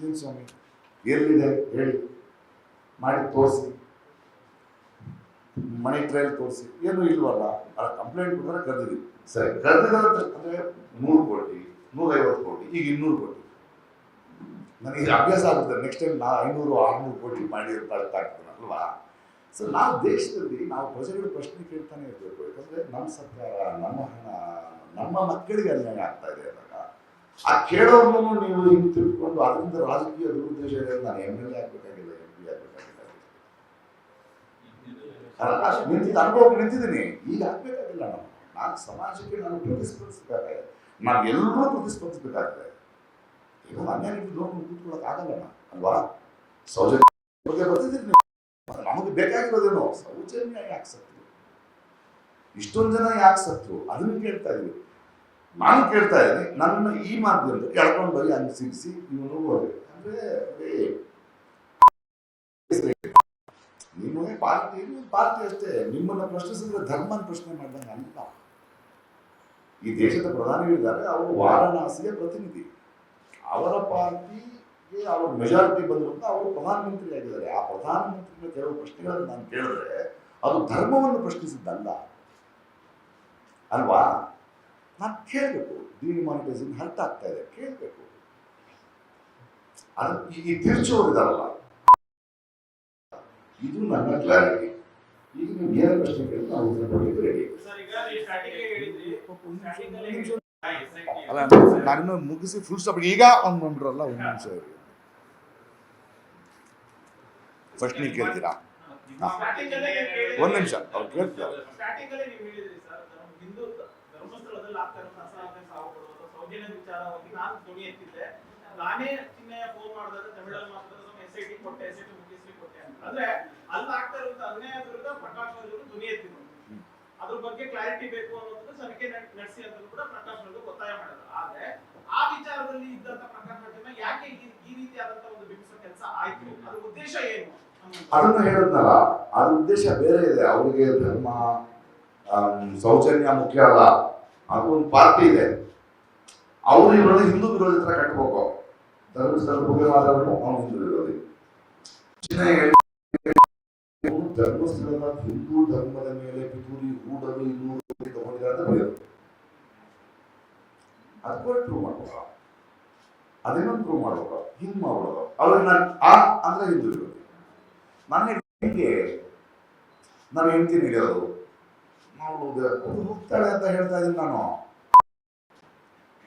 ಏನು ಸ್ವಾಮಿ ಎಲ್ಲಿದೆ ಹೇಳಿ, ಮಾಡಿ ತೋರಿಸಿ, ಮನಿ ಟ್ರಯಲ್ ತೋರಿಸಿ, ಏನೂ ಇಲ್ವಲ್ಲ, ಕಂಪ್ಲೇಂಟ್ ಕೊಟ್ಟರೆ ಕರೆದಿದ್ದೀವಿ. ಸರಿ, ಕರೆದಿದ್ದಾರೆ ಅಂದರೆ 100 ಕೋಟಿ 150 ಕೋಟಿ, ಈಗ 200 ಕೋಟಿ. ನನಗೆ ಅಭ್ಯಾಸ ಆಗುತ್ತೆ, ನೆಕ್ಸ್ಟ್ ಟೈಮ್ ನಾ 500-600 ಕೋಟಿ ಮಾಡಿ ಅಂತ ಅರ್ಥ ಆಗ್ತದೆ ಅಲ್ವಾ? ಸೊ ನಾವು ದೇಶದಲ್ಲಿ ನಾವು ಪ್ರಜೆಗಳು ಪ್ರಶ್ನೆ ಕೇಳ್ತಾನೆ ಇರಬೇಕು. ಯಾಕಂದರೆ ನಮ್ಮ ಸರ್ಕಾರ, ನಮ್ಮ ಹಣ, ನಮ್ಮ ಮಕ್ಕಳಿಗೆ ಅನ್ಯಾಯ ಆಗ್ತಾ ಇದೆ ಅಂದಾಗ ಆ ಕೇಳೋರ್ನೂ ನೀವು ಹಿಂಗೆ ತಿಳ್ಕೊಂಡು ಅದರಿಂದ ರಾಜಕೀಯ ದುರುದ್ದೇಶ ಇದೆ. ನಾನು MLA ಆಗಬೇಕಾಗಿಲ್ಲ, MP ಆಗಬೇಕಾಗಿಲ್ಲ, ನಿಂತಿದ್ದು ಅನುಭವಕ್ಕೆ ನಿಂತಿದ್ದೀನಿ. ಈಗ ಆಗಬೇಕಾಗಿಲ್ಲ. ನಾನು ಸಮಾಜಕ್ಕೆ ನಾನು ಪ್ರತಿಸ್ಪಂದಿಸಬೇಕಾಗಿದೆ, ನಾವು ಎಲ್ಲರೂ ಪ್ರತಿಸ್ಪಂದಿಸಬೇಕಾಗಿದೆ. ಈಗ ಅನ್ಯಾಯ ನೋಡ್ಕೊಂಡು ಕೂತ್ಕೊಳ್ಳೋಕ್ಕಾಗಲ್ಲ ಅಲ್ವಾ? ಸೌಜನ್ಯ ಬಗ್ಗೆ ಬರ್ತಿದ್ದೀರಿ ನೀವು, ನಮಗೆ ಬೇಕಾಗಿರೋದೇನೋ ಸೌಜನ್ಯ ಯಾಕೆ ಸತ್ರು, ಇಷ್ಟೊಂದು ಜನ ಯಾಕೆ ಸತ್ರು, ಅದನ್ನು ಕೇಳ್ತಾ ಇದೀವಿ. ನಾನು ಕೇಳ್ತಾ ಇದ್ದೀನಿ, ನನ್ನ ಈ ಮಾಧ್ಯಮದಲ್ಲಿ ಎಳ್ಕೊಂಡು ಹೋಗಿ ಹಂಗೆ ಸಿಗಿಸಿ ಇವನು ಹೋಗಿ ಅಂದ್ರೆ ನಿಮಗೆ ಪಾರ್ಟಿ ಅಷ್ಟೇ. ನಿಮ್ಮನ್ನ ಪ್ರಶ್ನಿಸಿದ್ರೆ ಧರ್ಮನ ಪ್ರಶ್ನೆ ಮಾಡ್ದಂಗೆ ಅಲ್ಲ. ಈ ದೇಶದ ಪ್ರಧಾನಿಗಳಿದ್ದಾರೆ, ಅವರು ವಾರಣಾಸಿಯ ಪ್ರತಿನಿಧಿ, ಅವರ ಪಾರ್ಟಿಗೆ ಅವ್ರ ಮೆಜಾರಿಟಿ ಬಂದಿರುವಂತ ಅವರು ಪ್ರಧಾನಮಂತ್ರಿ ಆಗಿದ್ದಾರೆ. ಆ ಪ್ರಧಾನಮಂತ್ರಿಗಳ ಕೆಲವು ಪ್ರಶ್ನೆಗಳನ್ನು ನಾನು ಕೇಳಿದ್ರೆ ಅದು ಧರ್ಮವನ್ನು ಪ್ರಶ್ನಿಸಿದ್ದಲ್ಲ ಅಲ್ವಾ? ನಾನು ಕೇಳಬೇಕು, ಡಿಮಾನಿಟೈಸೇಷನ್ ಹರ್ಟ್ ಆಗ್ತಾ ಇದೆ, ಕೇಳಬೇಕು. ಅದು ಈ ತಿರುಚೋರಿದಾರಲ್ಲ, ಇದು ನನ್ನ ಕ್ಲಾರಿಟಿ. ಈಗ ನೀವು ಏನು ಪ್ರಶ್ನೆ ಕೇಳಿ ನಾವು ಉತ್ತರ ಕೊಡಲಿಕ್ಕೆ ರೆಡಿ. ಅಲ್ಲ, ನಾನು ಮುಗಿಸಿ ಫುಲ್ ಸ್ಟಾಪ್ ಈಗ ಒಂದು ಬಂದ್ರಲ್ಲ, 1 ನಿಮಿಷ ಇರಿ. ಫಸ್ಟ್ ನೀವು ಕೇಳ್ತೀರಾ? 1 ನಿಮಿಷ ಅವ್ರು ಕೇಳ್ತೀರಾ? ನಾನೇ ಚಿನ್ನಯ್ಯ ಫೋನ್ ಮಾಡಿದಾಗ ತಮಿಳಲ್ಲಿ ಮಾತಾಡಿದ್ರೆ SIT ಕೊಟ್ಟೆ, SIT ಮುಗಿಸಿ ಕೊಟ್ಟೆ ಅಂತ. ಅಂದ್ರೆ ಅಲ್ಲಿ ಆಗ್ತಾ ಇರುವಂತ ಅನ್ಯಾಯ ವಿರುದ್ಧ ಪ್ರಕಾಶ್ ಅವರು ಧ್ವನಿ ಎತ್ತಿದ್ರು. ಅದ್ರ ಬಗ್ಗೆ ಕ್ಲಾರಿಟಿ ಬೇಕು ಅನ್ನೋದನ್ನ ತನಿಖೆ ನಡೆಸಿ ಅಂತ ಕೂಡ ಪ್ರಕಾಶ್ ಅವರು ಒತ್ತಾಯ ಮಾಡಿದ್ರು. ಆದ್ರೆ ಆ ವಿಚಾರದಲ್ಲಿ ಇದ್ದಂತ ಪ್ರಕಾಶ್ ಅವರನ್ನ ಯಾಕೆ ಈ ರೀತಿಯಾದಂತ ಒಂದು ಬಿಂಬಿಸೋ ಕೆಲಸ ಆಯ್ತು, ಅದ್ರ ಉದ್ದೇಶ ಏನು? ಅದನ್ನ ಹೇಳಿದ್ನಲ್ಲ, ಅದ್ರ ಉದ್ದೇಶ ಬೇರೆ ಇದೆ. ಅವರಿಗೆ ಧರ್ಮ ಸೌಜನ್ಯ ಮುಖ್ಯ ಅಲ್ಲ, ಅದು ಒಂದು ಪಾರ್ಟಿ ಇದೆ. ಅವರು ಇವರಲ್ಲಿ ಹಿಂದೂ ವಿರೋಧಿ ತರ ಕಟ್ಬೇಕು. ಧರ್ಮಸ್ಥಳ ಬಗ್ಗೆ ಮಾತಾಡೋದು ಅವನು ಹಿಂದೂ ವಿರೋಧಿ. ಧರ್ಮಸ್ಥಳದ ಹಿಂದೂ ಧರ್ಮದ ಮೇಲೆ ಪಿತೂರಿ ಹೂಡಲು 200 ಕೋಟಿ ತಗೊಂಡಿದ್ದಾರೆ ಅಂತ ಬರೆಯೋದು. ಅದು ಕೂಡ ಪ್ರೂವ್ ಮಾಡ್ಬೇಕು, ಅದೇನೊಂದು ಪ್ರೂವ್ ಮಾಡ್ಬೇಕು, ಹಿಂಗ್ ಮಾಡ್ಬೋದು. ಅವ್ರಿಗೆ ನಾನು ಅಂದ್ರೆ ಹಿಂದೂ ವಿರೋಧಿ. ನಾನು ಹಿಂಗೆ ನಾನು ಹೆಂಡ್ತೀನಿ ಹಿಡಿಯೋದು ಹೋಗ್ತಾಳೆ ಅಂತ ಹೇಳ್ತಾ ಇದ್ದೀನಿ ನಾನು.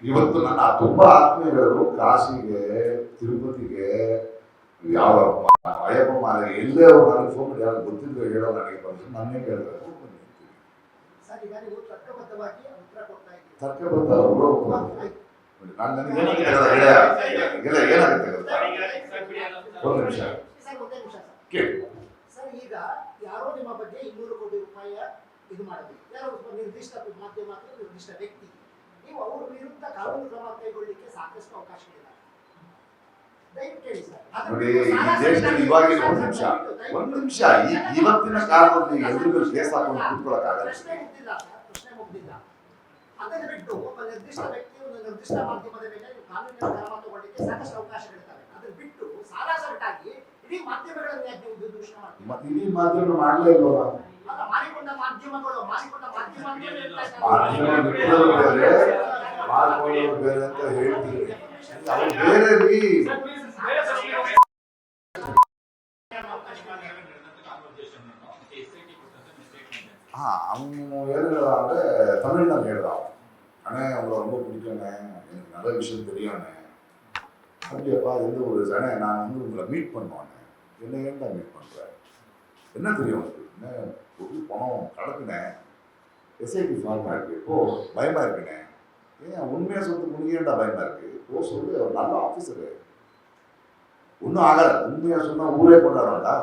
ಇವತ್ತು ನನ್ನ ತುಂಬಾ ಆತ್ಮೀಯರು ಕಾಶಿಗೆ, ತಿರುಪತಿಗೆ, ಯಾವ ಅಯ್ಯಪ್ಪ ಮಾಲೆಗೆ ಎಲ್ಲೇ ಅವ್ರು ನನಗೆ ಫೋನ್ ಮಾಡಿ ಯಾರು ಗೊತ್ತಿದ್ರೆ ಹೇಳೋ ನನಗೆ ಬಂದು ನನ್ನೇ ಕೇಳಿದ್ರೆ ತರ್ಕಬದ್ಧ ನಾನು ನನಗೆ ಏನಾಗುತ್ತೆ ಗೊತ್ತಾ? 1 ನಿಮಿಷ ಕೇಳಿ. ಈಗ ಯಾರೋ ನಿಮ್ಮ ಬಗ್ಗೆ 200 ಕೋಟಿ ರೂಪಾಯಿ ಇದು ಮಾಡಬೇಕು, ಯಾರೋ ನಿರ್ದಿಷ್ಟ ಮಾಧ್ಯಮ ಅಥವಾ ನಿರ್ದಿಷ್ಟ ವ್ಯಕ್ತಿ, ನೀವು ಅವರ ವಿರುದ್ಧ ಕಾನೂನು ಕ್ರಮ ಕೈಗೊಳ್ಳಲಿಕ್ಕೆ ಸಾಕಷ್ಟು ಅವಕಾಶಗಳಿದೆ. ನೋಡಿ, ಈ ದೇಶದಲ್ಲಿ ಇವಾಗ 1 ನಿಮಿಷ ಇವತ್ತಿನ ಕಾಲದಲ್ಲಿ ಎಲ್ರಿಗೂ ಕೇಸ್ ಹಾಕೊಂಡು ಕೂತ್ಕೊಳ್ಳೋಕ್ಕಾಗಲ್ಲ. ಪ್ರಶ್ನೆ ಮುಗ್ದಿಲ್ಲ. ಅದನ್ನು ಬಿಟ್ಟು ಒಬ್ಬ ನಿರ್ದಿಷ್ಟ ವ್ಯಕ್ತಿ ಒಂದು ನಿರ್ದಿಷ್ಟ ಮಾಧ್ಯಮದ ಮೇಲೆ ಕಾನೂನಿನ ಕ್ರಮ ತಗೊಳ್ಳಿಕ್ಕೆ ಸಾಕಷ್ಟು ಅವಕಾಶಗಳಿದ್ದಾವೆ. ಅದನ್ನು ಬಿಟ್ಟು ಸಾರಾಸಗಟಾಗಿ ಇಡೀ ಮಾಧ್ಯಮಗಳನ್ನು ಯಾಕೆ ನೀವು ದೂಷಣೆ ಮಾಡ್ತೀವಿ? ಇಡೀ ಮಾಧ್ಯಮ ಮಾಡಲೇ ಇಲ್ವಲ್ಲ? ಮಾಡಿಕೊಂಡ ಮಾಧ್ಯಮಗಳು ಮಾಡ್ಕೊಳ್ಳೋದು ಬೇರೆ ಅಂತ ಹೇಳ್ತೀವಿ. ಬೇರೆ ರೀ அவன் ಏನು ಹೇಳ್ದ ಅಂದರೆ தமிழ்நாடு ಹೇಳ್தான் அண்ணே உங்களை ரொம்ப பிடிக்கும்ண்ணே எனக்கு நல்ல விஷயம் தெரியும்ண்ணே அப்படியாப்பா எந்த ஒரு அண்ணே நான் வந்து உங்களை மீட் பண்ணுவானே என்ன ஏன்டா மீட் பண்ணுறேன் என்ன தெரியும் உனக்கு என்ன ஒரு பணம் கடக்குனேன் எஸ்ஐடி ஃபார்மாக இருக்குது இப்போ பயமாக இருக்குண்ணே ஏன் உண்மையாக சொல்லிட்டு உனக்கு ஏன்டா பயமாக இருக்குது இப்போ சொல்லி அவர் நல்ல ஆஃபீஸரு ஒன்றும் ஆகாது உண்மையாக சொன்னால் ஊரே கொண்டாடுறா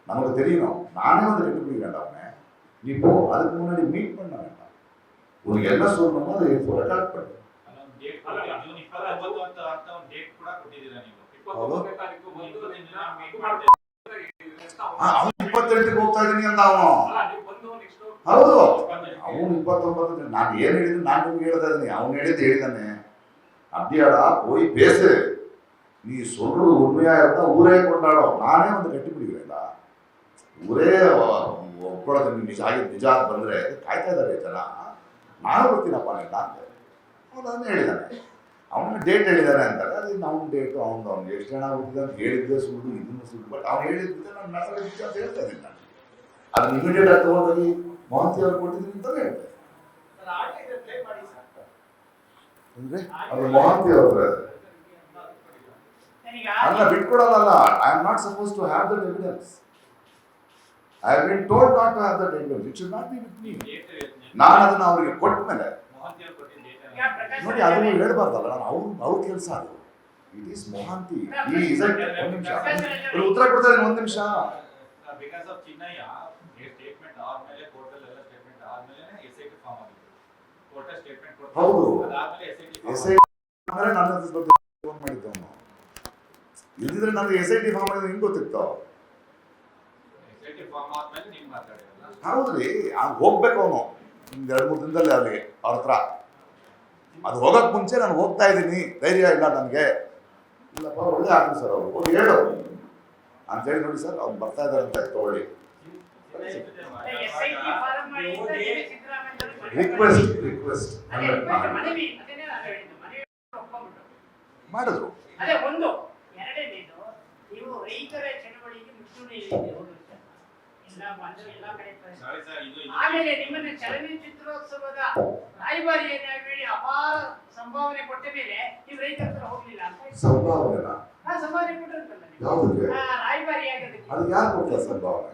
நமக்கு தெரியணும் நானே வந்து கண்டுபிடிக்க அவனை நீ போ அதுக்கு முன்னாடி மீட் பண்ண வேண்டாம் உனக்கு என்ன சொல்லணுமோ அதை ரெக்கார்ட் பண்ணு ಅವನು 28ಕ್ಕೆ ಹೋಗ್ತಾ ಇದ್ದೀನಿ ಅಂತ ಅವನು ಹೌದು ಅವನು 29 ನಾನು ಏನು ಹೇಳಿದ್ದೀನಿ ನಾನು ನಿಮ್ಗೆ ಹೇಳ್ತಾ ಇದ್ದೀನಿ ಅವನು ಹೇಳಿದ್ದಾನೆ அப்படியாடா போய் பேசு நீ சொல்றது உண்மையா இருந்தா ஊரே கொண்டாடும் ನಾನೇ ಒಂದು ಗಟ್ಟಿ ಬಿಡಿக்கிறேன்டಾ ಊರೇ ಒಪ್ಕೊಳ್ಳೋದು ನಿಜ ನಿಜ ಅಂತ ಬಂದ್ರೆ ಕಾಯ್ತಾ ಇದ್ದಾರೆ ಜನ ನಾನು ಬರ್ತೀನಪ್ಪ ನಿನ್ನ ಅಂತ ಅವನು ಅದನ್ನೇ ಹೇಳಿದ್ದಾನೆ ಅವನ ಡೇಟ್ ಹೇಳಿದ್ದಾನೆ ಅಂತಾರೆ ಅದು ಅವ್ನ ಡೇಟು ಅವ್ನಿಗೆ ಎಷ್ಟು ಜನ ಹೋಗಿದೆ ಅಂತ ಹೇಳಿದ್ದೆ ಸುಳ್ಳು ಇದನ್ನು ಸುಳ್ಳು ಬಟ್ ಅವ್ನು ಹೇಳಿದ್ದೆ ನಾನು ನಕಲಿ ನಿಜ ಅಂತ ಹೇಳ್ತಾ ಇದ್ದೀನಿ ನಾನು ಅದನ್ನ ಇಮಿಡಿಯೇಟ್ ಆಗಿ ತಗೊಂಡೋಗಿ ಮಹಂತಿ ಅವ್ರು ಕೊಟ್ಟಿದ್ದೀನಿ ಅಂತಾನೆ ಹೇಳ್ತೆ ಅಂದ್ರೆ ಅದು ಮಹಂತಿ ಅವ್ರ ಅಲ್ಲ ಬಿಟ್ಕೊಡಲ್ಲ I am not suppose to have that evidence I have been told not to have that evidence it should not be with me ನಾನು ಅದನ್ನ ಅವರಿಗೆ ಕೊಟ್ಟ ಮೇಲೆ ನೋಡಿ ಅದನ್ನು ಹೇಳ್ಬಾರ್ದಲ್ಲ ನಾನು ಅವ್ರ ಕೆಲಸ ಅದು ಇಟ್ ಈಸ್ ಮೊಹಾಂತಿ ಈ ಇಸೆಂಟ್ ಒಂದು ನಿಮಿಷ ಉತ್ತರ ಕೊಡ್ತಾರೆ ಒಂದು ನಿಮಿಷ ಬಿಕಾಸ್ ಆಫ್ ಚಿನ್ನಯ್ಯ ಸ್ಟೇಟ್ಮೆಂಟ್ ಆದ್ಮೇಲೆ ಕೋರ್ಟಲ್ ಎಲ್ಲ ಸ್ಟೇಟ್ಮೆಂಟ್ ಆದ್ಮೇಲೆ ಎಸ್ಐಟಿ ಫಾರ್ಮ್ ಆಗಿತ್ತು ಕೋರ್ಟ್ ಸ್ಟೇಟ್ಮೆಂಟ್ ಕೊಟ್ಟು ಹೌದು ಅದಾದ್ಮೇಲೆ ಎಸ್ಐಟಿ ಅಂದ್ರೆ ನನ್ನ ಬಗ್ಗೆ ಫೋನ್ ಮಾಡಿದ್ದೆ ಅವನು ಇಲ್ದಿದ್ರೆ ನನಗೆ ಎಸ್ಐಟಿ ಫಾರ್ಮ್ ಆಗಿದೆ ಹೆಂಗ್ ಗೊತ್ತಿತ್ತು ಎಸ್ಐಟಿ ಫಾರ್ಮ್ ಆದ್ಮೇಲೆ ನೀವು ಮಾತಾಡಿರಲ್ಲ ಹೌದ್ರಿ ಹೋಗ್ಬೇಕು ಅವನು ಒಂದು 2-3 ದಿನದಲ್ಲಿ ಅಲ್ಲಿ ಅವ್ರ ಹತ್ರ ಅದು ಹೋಗಕ್ ಮುಂಚೆ ನಾನು ಹೋಗ್ತಾ ಇದ್ದೀನಿ ಧೈರ್ಯ ಇಲ್ಲ ನನಗೆ ಇಲ್ಲಪ್ಪ ಒಳ್ಳೆ ಆಗ್ಲಿ ಸರ್ ಅವರು ಹೋಗಿ ಹೇಳು ಅಂತೇಳಿ ನೋಡಿ ಸರ್ ಅವ್ರು ಬರ್ತಾ ಇದ್ದಾರೆ ಅಂತ ತಗೊಳ್ಳಿ ರಿಕ್ವೆಸ್ಟ್ ಮಾಡಿದ್ರು ಅದೇ ಒಂದು ಎರಡನೇದು ನೀವು ರೈತರ ಚಳವಳಿಗೆ ಮುಚ್ಚುಣಿಯಲ್ಲಿ ಹೋಗಿರ್ತಾರೆ ಎಲ್ಲ ಬಂದು ಎಲ್ಲ ಕಡೆ ಆಮೇಲೆ ನಿಮ್ಮನ್ನ ಚಲನಚಿತ್ರೋತ್ಸವದ ರಾಯಭಾರಿ ಹೇಳಿ ಅಪಾರ ಸಂಭಾವನೆ ಕೊಟ್ಟ ಮೇಲೆ ನೀವು ರೈತರ ಹತ್ರ ಹೋಗ್ಲಿಲ್ಲ ಅಂತ ಸಂಭಾವನೆ ಕೊಟ್ಟಿರುತ್ತಲ್ಲ ಯಾವುದಕ್ಕೆ ರಾಯಭಾರಿ ಆಗೋದಕ್ಕೆ ಅದು ಯಾರು ಕೊಡ್ತಾರೆ ಸಂಭಾವನೆ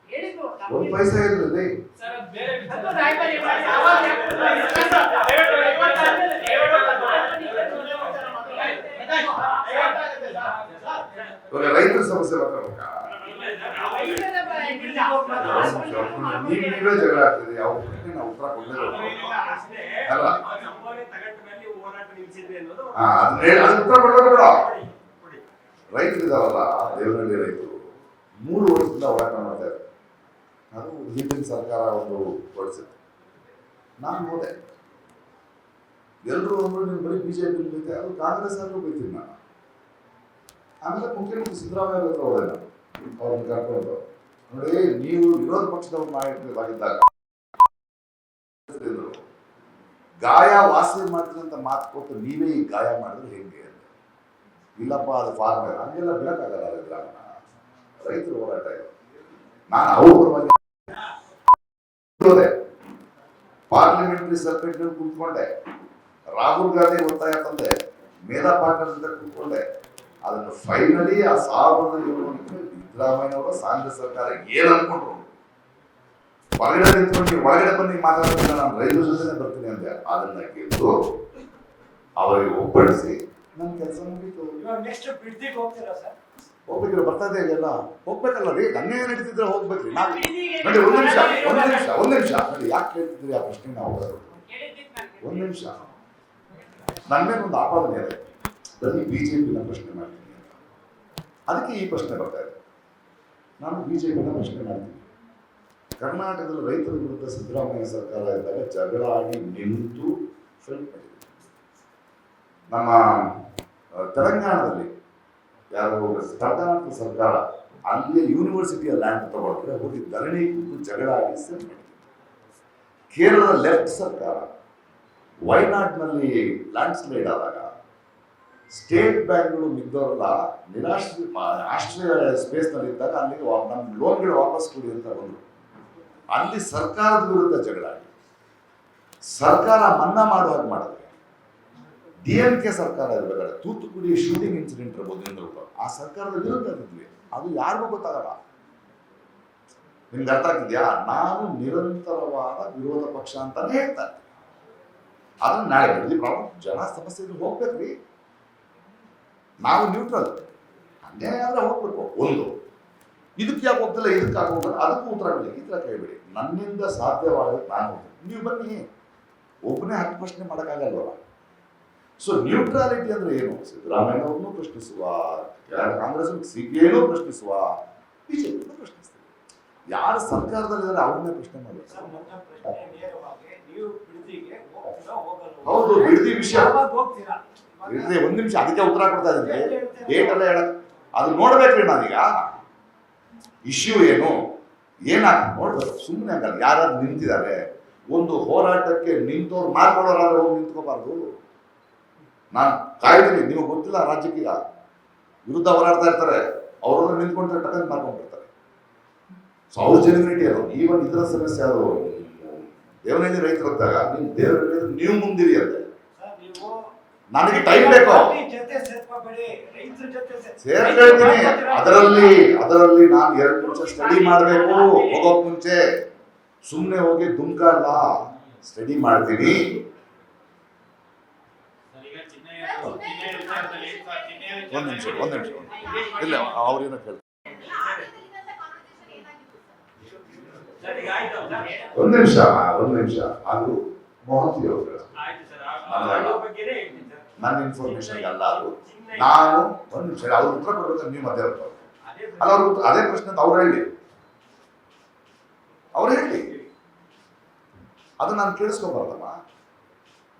ಹೇಳಿದ್ದು ಒಂದು ಪೈಸೆ ಇರಲಿ ರಾಯಭಾರಿ ರೈತರ ಸಮಸ್ಯೆ ಬರ್ತಾ ನೀವೇ ಜಗಳ ಆಗ್ತದೆ ಯಾವ ಪ್ರಶ್ನೆ ನಾವು ಉತ್ತರ ಕೊಡಲೇಬೇಕು ಅಲ್ಲ ಅದು ಉತ್ತರ ಕೊಡಬೇಡ ರೈತರು ಇದಾವಲ್ಲ ದೇವನಹಳ್ಳಿ ರೈತರು 3 ವರ್ಷದಿಂದ ಹೋರಾಟ ಮಾಡ್ತಾ ಇದ್ದಾರೆ ಅದು ಹಿಂದಿನ ಸರ್ಕಾರ ಒಂದು ಹೊಡಿಸಿತ್ತು ನಾನು ಹೋದೆ ಎಲ್ಲರೂ ಅಂದ್ರು ನೀವು ಬರೀ ಬಿಜೆಪಿ ಬೈತೆ ಅದು ಕಾಂಗ್ರೆಸ್ ಆದ್ರೂ ಬೈತೀನಿ ನಾನು ಆಮೇಲೆ ಮುಖ್ಯಮಂತ್ರಿ ಸಿದ್ದರಾಮಯ್ಯ ಹತ್ರ ಹೋದೆ ನಾನು ಅವ್ರನ್ನ ಕರ್ಕೊಂಡು ನೋಡಿ ನೀವು ವಿರೋಧ ಪಕ್ಷದವ್ರ ನಾಯಕರಾಗಿದ್ದಾಗ ಗಾಯ ವಾಸಿ ಮಾಡ್ತೀನಿ ಅಂತ ಮಾತು ಕೊಟ್ಟು ನೀವೇ ಈ ಗಾಯ ಮಾಡಿದ್ರೆ ಹೆಂಗೆ ಅಂತ ಇಲ್ಲಪ್ಪ ಅದು ಫಾರ್ಮರ್ ಹಂಗೆಲ್ಲ ಬಿಡಕ್ಕಾಗಲ್ಲ ಗ್ರಾಮನ ರೈತರು ಹೋರಾಟ ಇದೆ ನಾನು ಅವ್ರ ಪರವಾಗಿ ಪಾರ್ಲಿಮೆಂಟರಿ ಸರ್ಕ್ಯೂಟ್ ಕೂತ್ಕೊಂಡೆ ರಾಹುಲ್ ಗಾಂಧಿ ಒತ್ತಾಯ ತಂದೆ ಮೇಧಾ ಪಾಟೀಲ್ ಜೊತೆ ಕೂತ್ಕೊಂಡೆ ಅದನ್ನು ಫೈನಲಿ ಆ 1700 ಸಿದ್ದರಾಮಯ್ಯನವರ ಕಾಂಗ್ರೆಸ್ ಸರ್ಕಾರ ಏನ್ ಅನ್ಕೊಂಡ್ರು ಹೊರಗಡೆ ನಿಂತ್ಕೊಂಡು ಒಳಗಡೆ ಬನ್ನಿ ಮಾತಾಡೋದಿಲ್ಲ ನಾನು ರೈತರ ಜೊತೆ ಬರ್ತೀನಿ ಅಂದೆ ಅದನ್ನ ಗೆದ್ದು ಅವರಿಗೆ ಒಪ್ಪಡಿಸಿ ನನ್ನ ಕೆಲಸ ಮುಗೀತು ಹೋಗ್ಬೇಕಿಲ್ಲ ಬರ್ತಾ ಇದೆ ಎಲ್ಲ ಹೋಗ್ಬೇಕಲ್ಲ ರೀ ನನ್ನೇ ನಡೀತಿದ್ರೆ ಹೋಗ್ಬೇಕ್ರಿ ನಾನು ನೋಡಿ ಒಂದ್ ನಿಮಿಷ ನೋಡಿ ಯಾಕೆ ಕೇಳ್ತಿದ್ರಿ ಆ ಪ್ರಶ್ನೆ ನಾವು ಒಂದ್ ನಿಮಿಷ ನನ್ನ ಮೇಲೆ ಒಂದು ಆಪಾದನೆ ಇದೆ ಬರೀ ಬಿಜೆಪಿನ ಪ್ರಶ್ನೆ ಮಾಡ್ತೀನಿ ಅಂತ ಅದಕ್ಕೆ ಈ ಪ್ರಶ್ನೆ ಬರ್ತಾ ಇದೆ ನಾನು ಬಿಜೆಪಿನ ಪ್ರಶ್ನೆ ಮಾಡ್ತೀನಿ ಕರ್ನಾಟಕದಲ್ಲಿ ರೈತರ ವಿರುದ್ಧ ಸಿದ್ದರಾಮಯ್ಯ ಸರ್ಕಾರ ಇದ್ದಾಗ ಜಗಳ ಆಡಿ ನಿಂತು ಫಿಲ್ಮ್ ಮಾಡಿದೆ ನಮ್ಮ ತೆಲಂಗಾಣದಲ್ಲಿ ಯಾರು ಕರ್ನಾಟಕ ಸರ್ಕಾರ ಅಲ್ಲಿಯ ಯೂನಿವರ್ಸಿಟಿಯ ಲ್ಯಾಂಡ್ ತಗೊಂಡ್ರೆ ಹೋಗಿ ಧರಣಿ ಕೂತು ಜಗಳ ಆಡಿ ಫಿಲ್ಮ್ ಮಾಡಿದೆ ಕೇರಳದ ಲೆಫ್ಟ್ ಸರ್ಕಾರ ವೈನಾಡ್ನಲ್ಲಿ ಲ್ಯಾಂಡ್ ಸ್ಲೈಡ್ ಆದಾಗ ಸ್ಟೇಟ್ ಬ್ಯಾಂಕ್ಗಳು ಮಿದ್ದವರೆಲ್ಲ ಆಶ್ರಯ ಸ್ಪೇಸ್ನಲ್ಲಿ ಇದ್ದಾಗ ಅಲ್ಲಿಗೆ ನಮ್ಮ ಲೋನ್ಗಳು ವಾಪಸ್ ಕೊಡಿ ಅಂತ ಬಂದರು ಅಲ್ಲಿ ಸರ್ಕಾರದ ವಿರುದ್ಧ ಜಗಳ ಆಗಿ ಸರ್ಕಾರ ಮನ್ನಾ ಮಾಡುವಾಗ ಮಾಡಿದ್ರೆ DMK ಸರ್ಕಾರ ಇರಬೇಕಾದ್ರೆ ತೂತುಕುಡಿ ಶೂಟಿಂಗ್ ಇನ್ಸಿಡೆಂಟ್ ಇರ್ಬೋದು ಏನಿರ್ಬೋದು, ಆ ಸರ್ಕಾರದ ವಿರುದ್ಧ ಇದ್ವಿ. ಅದು ಯಾರಿಗೂ ಗೊತ್ತಾಗಲ್ಲ. ನಿಮ್ಗೆ ಅರ್ಥ ಆಗಿದ್ಯಾ? ನಾನು ನಿರಂತರವಾದ ವಿರೋಧ ಪಕ್ಷ ಅಂತಾನೆ ಹೇಳ್ತಾ ಇರ್ತೀನಿ. ಅದನ್ನ ನಾಳೆ ಇಲ್ಲಿ ಪ್ರಾಬ್ಲಮ್ ಜನ ಸಮಸ್ಯೆಗೆ ಹೋಗ್ಬೇಕ್ರಿ. ನಾವು ನ್ಯೂಟ್ರಲ್, ಅನ್ಯಾಯ ಆದ್ರೆ ಹೋಗ್ಬೇಕು. ಒಂದು ಇದಕ್ಕೆ ಯಾಕೆ ಹೋಗ್ತಿಲ್ಲ, ಇದಕ್ಕೆ ಯಾಕೆ ಹೋಗಲ್ಲ, ಅದಕ್ಕೂ ಉತ್ತರ ಬಿಡಿ, ಈ ಥರ ಕೇಳಬೇಡಿ. ನನ್ನಿಂದ ಸಾಧ್ಯವಾಗುತ್ತೆ ನಾನು ಹೋಗ್ತೀನಿ, ನೀವು ಬನ್ನಿ. ಒಬ್ಬನೇ 10 ಪ್ರಶ್ನೆ ಮಾಡೋಕ್ಕಾಗಲ್ವಲ್ಲ. ಸೊ ನ್ಯೂಟ್ರಾಲಿಟಿ ಅಂದ್ರೆ ಏನು? ಸಿದ್ದರಾಮಯ್ಯನವ್ರನ್ನೂ ಪ್ರಶ್ನಿಸುವ, ಕಾಂಗ್ರೆಸ್ CPIನೂ ಪ್ರಶ್ನಿಸುವ, ಬಿಜೆಪಿನೂ ಪ್ರಶ್ನಿಸ್ತೀವಿ. ಯಾರು ಸರ್ಕಾರದಲ್ಲಿದ್ದಾರೆ ಅವ್ರನ್ನೇ ಪ್ರಶ್ನೆ ಮಾಡಬೇಕು. ಸರ್, ನನ್ನ ಪ್ರಶ್ನೆ ನೇರವಾಗಿ ನೀವು ಬಿಡದಿಗೆ ಹೋಗ್ತೀರಾ ಹೋಗಲ್ಲ? ಹೌದು, ಬಿಡದಿ ವಿಷಯ ಯಾವಾಗ ಹೋಗ್ತೀರಾ? ಇರ್ಲಿ, ಒಂದ್ ನಿಮಿಷ, ಅದಕ್ಕೆ ಉತ್ತರ ಕೊಡ್ತಾ ಇದ್ದೀನಿ. ಡೇಟ್ ಎಲ್ಲ ಹೇಳಕ್ ಅದು ನೋಡ್ಬೇಕ್ರಿ. ನಾನೀಗ ಇಶ್ಯೂ ಏನು ಏನಾಗ ನೋಡ್ಬೇಕು. ಸುಮ್ಮನೆ ಆಗಲ್ಲ. ಯಾರಾದ್ರು ನಿಂತಿದ್ದಾರೆ, ಒಂದು ಹೋರಾಟಕ್ಕೆ ನಿಂತವ್ರು ಮಾಡ್ಕೊಳ್ಳೋರಾದ್ರೆ ಹೋಗಿ ನಿಂತ್ಕೋಬಾರ್ದು. ನಾನು ಕಾಯ್ತೀನಿ. ನಿಮಗೆ ಗೊತ್ತಿಲ್ಲ, ರಾಜ್ಯಕ್ಕೆ ವಿರುದ್ಧ ಹೋರಾಡ್ತಾ ಇರ್ತಾರೆ, ಅವ್ರನ್ನ ನಿಂತ್ಕೊಂಡ್ರೆ ಟಕ್ಕಂತ ಮಾಡ್ಕೊಂಡಿರ್ತಾರೆ. ಸೊ ಅವ್ರ ಜೆನ್ಯುನಿಟಿ ಅದು. ಈವನ್ ಇದರ ಸಮಸ್ಯೆ ಅದು ದೇವನಹಳ್ಳಿ ರೈತರಿದ್ದಾಗ ನೀವು ದೇವನಹಳ್ಳಿ ನೀವು ಮುಂದಿರಿ ಅಂತೆ. ಸರ್, ನೀವು ನನಗೆ ಟೈಮ್ ಬೇಕು, ಪಾರ್ಟಿ ಜೊತೆ ಸೇರ್ಕೋಬೇಡಿ, ರೈತರ ಜೊತೆ ಸೇರ್ಕೊಳ್ತೀನಿ. ಅದರಲ್ಲಿ ನಾನು 2 ನಿಮಿಷ ಸ್ಟಡಿ ಮಾಡಬೇಕು ಹೋಗೋಕ್ ಮುಂಚೆ. ಸುಮ್ಮನೆ ಹೋಗಿ ದುಮ್ಕಲ್ಲ, ಸ್ಟಡಿ ಮಾಡ್ತೀನಿ. ಒಂದ್ ನಿಮಿಷ ಇಲ್ಲ, ಅವ್ರೇನೋ ಕೇಳ್ತಾರೆ. ಒಂದ್ ನಿಮಿಷ ಅದು ಮೋಹಂತಿ ಅವರು ನನ್ನ ಇನ್ಫಾರ್ಮೇಶನ್ ಅಲ್ಲ ಅದು. ನಾನು ಒಂದ್ ನಿಮಿಷ ಅವ್ರು ಉತ್ತರ ಕೊಡ್ಬೇಕು, ನೀವು ಮಧ್ಯ ಅಲ್ಲ. ಅವ್ರು ಅದೇ ಪ್ರಶ್ನೆ ಅಂತ ಅವ್ರು ಹೇಳಿ ಅದು ನಾನು ಕೇಳಿಸ್ಕೊಬಾರ್ದಮ್ಮ.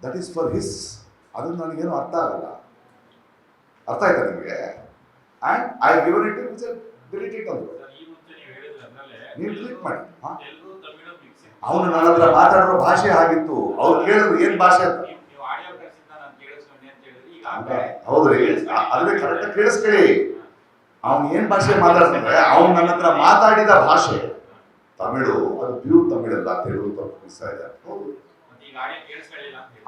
That is for his. ಅದು ನನಗೇನು ಅರ್ಥ ಆಗಲ್ಲ. ಅರ್ಥ ಆಯ್ತಾ ನಿಮಗೆ? And I given it which delete it ಅಂದ್ರು. ನೀವು ಡಿಲೀಟ್ ಮಾಡಿ. ಅವನು ನನ್ನ ಹತ್ರ ಮಾತಾಡೋ ಭಾಷೆ ಆಗಿತ್ತು. ಅವ್ರು ಕೇಳಿದ್ರು ಏನ್ ಭಾಷೆ ಅಂತ. ಹೌದ್ರಿ, ಅದೇ ಕರೆಕ್ಟ್ ಕೇಳಿಸ್ಕೊಳ್ಳಿ. ಅವ್ನು ಏನ್ ಭಾಷೆ ಮಾತಾಡ್ತಾರೆ, ಅವ್ನು ನನ್ನ ಹತ್ರ ಮಾತಾಡಿದ ಭಾಷೆ ತಮಿಳು. ಅದು ಪ್ಯೂರ್ ತಮಿಳಲ್ಲ, ತೆಲುಗು ತಪ್ಪಿಸ್ತಾ ಇದೆ. ಹೌದು,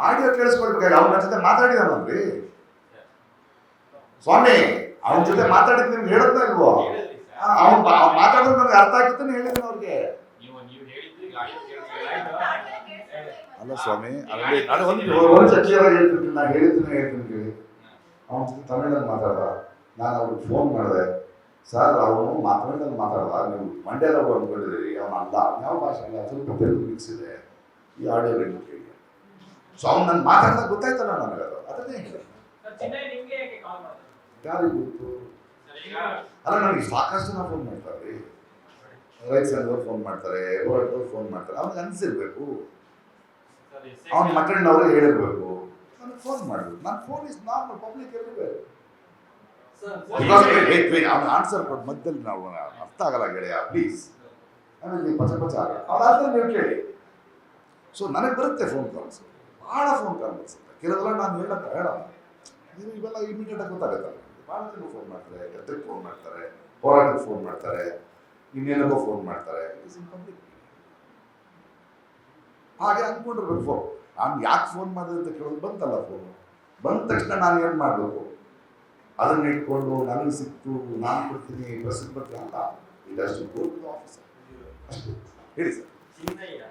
ಆಡಿಯೋ ಕೇಳಿಸ್ಕೊಳ್ಬೇಕಾಗಿ ಅವ್ನ ಜೊತೆ ಮಾತಾಡಿದಾನಲ್ರಿ ಸ್ವಾಮಿ. ಅವನ ಜೊತೆ ಮಾತಾಡಿದ್ ನಿಮ್ಗೆ ಹೇಳುತ್ತಾ ಇಲ್ವೋ? ಅವ್ನು ಮಾತಾಡೋದು ನನಗೆ ಅರ್ಥ ಆಗಿತ್ತು, ಹೇಳಿದ್ದೀನಿ ಅವ್ರಿಗೆ. ಅಲ್ಲ ಸ್ವಾಮಿ, ನಾನು ಒಂದು ಕ್ಲಿಯರ್ ಆಗಿ ಹೇಳ್ತೀನಿ. ನಾನು ಹೇಳ್ತೀನಿ ಕೇಳಿ. ಅವನ ಜೊತೆ ತಮಿಳಲ್ಲಿ ಮಾತಾಡ. ನಾನು ಅವ್ರಿಗೆ ಫೋನ್ ಮಾಡಿದೆ. ಸರ್, ಅವನು ತಮಿಳಲ್ಲಿ ಮಾತಾಡ್ದ, ನೀವು ಮಂಡ್ಯದಾಗ ಅಂದ್ಕೊಂಡಿದ್ದೀರಿ. ಅವನು ಅಲ್ಲ, ಯಾವ ಭಾಷೆ ಅಲ್ಲ, ಸ್ವಲ್ಪ ತೆಲುಗು ಮಿಕ್ಸ್ ಇದೆ. ಈ ಆಡಿಯೋ ರೆಡಿ ಕೇಳಿ. ಸೊ ಅವ್ನು ನಾನು ಮಾತಾಡ್ದಾಗ ಗೊತ್ತಾಯ್ತಲ್ಲ ನನಗೆ. ಅದನ್ನೇ ಹೇಳಿ. ಯಾರಿಗೆ ಗೊತ್ತು? ಅಲ್ಲ, ನನಗೆ ಸಾಕಷ್ಟು ಜನ ಫೋನ್ ಮಾಡ್ತಾರೆ. ರೈತ ಸಂಘದವ್ರು ಫೋನ್ ಮಾಡ್ತಾರೆ, ಹೋರಾಟದವ್ರು ಫೋನ್ ಮಾಡ್ತಾರೆ. ಅವ್ನಿಗೆ ಅನಿಸಿರ್ಬೇಕು, ಅವ್ನ ಮಕ್ಕಳನ್ನವರೇ ಹೇಳಿರ್ಬೇಕು. ನನಗೆ ಫೋನ್ ಮಾಡಬೇಕು. ನನ್ನ phone is normal, public everywhere. ಅವ್ನು ಆನ್ಸರ್ ಕೊಟ್ಟು ಮಧ್ಯದಲ್ಲಿ ನಾವು ಅರ್ಥ ಆಗಲ್ಲ ಗೆಳೆಯ, ಪ್ಲೀಸ್. ಆಮೇಲೆ ನೀವು ಪಚ ಆಗಲ್ಲ. ಅದಾದ್ಮೇಲೆ ನೀವು ಕೇಳಿ. ಸೊ ನನಗೆ ಬರುತ್ತೆ ಫೋನ್ ಕಾಲ್ಸ್, ಭಾಳ ಫೋನ್ ಕಾಲ್ ಬರ್ತದೆ. ಕೆಲವೆಲ್ಲ ನಾನು ಹೇಳಲ್ಲ. ಇವೆಲ್ಲ ಇಮಿಡಿಯೇಟ್ ಆಗಿ ಗೊತ್ತಾಗುತ್ತಲ್ಲ. ಭಾಳ ಜನ ಫೋನ್ ಮಾಡ್ತಾರೆ, ಎತ್ತಕ್ಕೆ ಫೋನ್ ಮಾಡ್ತಾರೆ, ಹೋರಾಟಕ್ಕೆ ಫೋನ್ ಮಾಡ್ತಾರೆ, ಇನ್ನೇನೋ ಫೋನ್ ಮಾಡ್ತಾರೆ. ಹಾಗೆ ಅಂದ್ಕೊಂಡಿರ್ಬೇಕು. ಫೋನ್ ನಾನು ಯಾಕೆ ಫೋನ್ ಮಾಡಿದೆ ಅಂತ ಕೇಳೋದು ಬಂತಲ್ಲ. ಫೋನ್ ಬಂದ ತಕ್ಷಣ ನಾನು ಏನು ಮಾಡಬೇಕು? ಅದನ್ನ ಇಟ್ಕೊಂಡು ನನಗೆ ಸಿಕ್ತು, ನಾನು ಕೊಡ್ತೀನಿ, ಪ್ರಸಿದ್ಧ ಬರ್ತೀನಿ ಅಂತ ಇದಷ್ಟು ಗೋಲ್ಡ್ ಆಫೀಸರ್ ಅಷ್ಟು ಹೇಳಿ ಸರ್. ಚಿನ್ನಯ್ಯ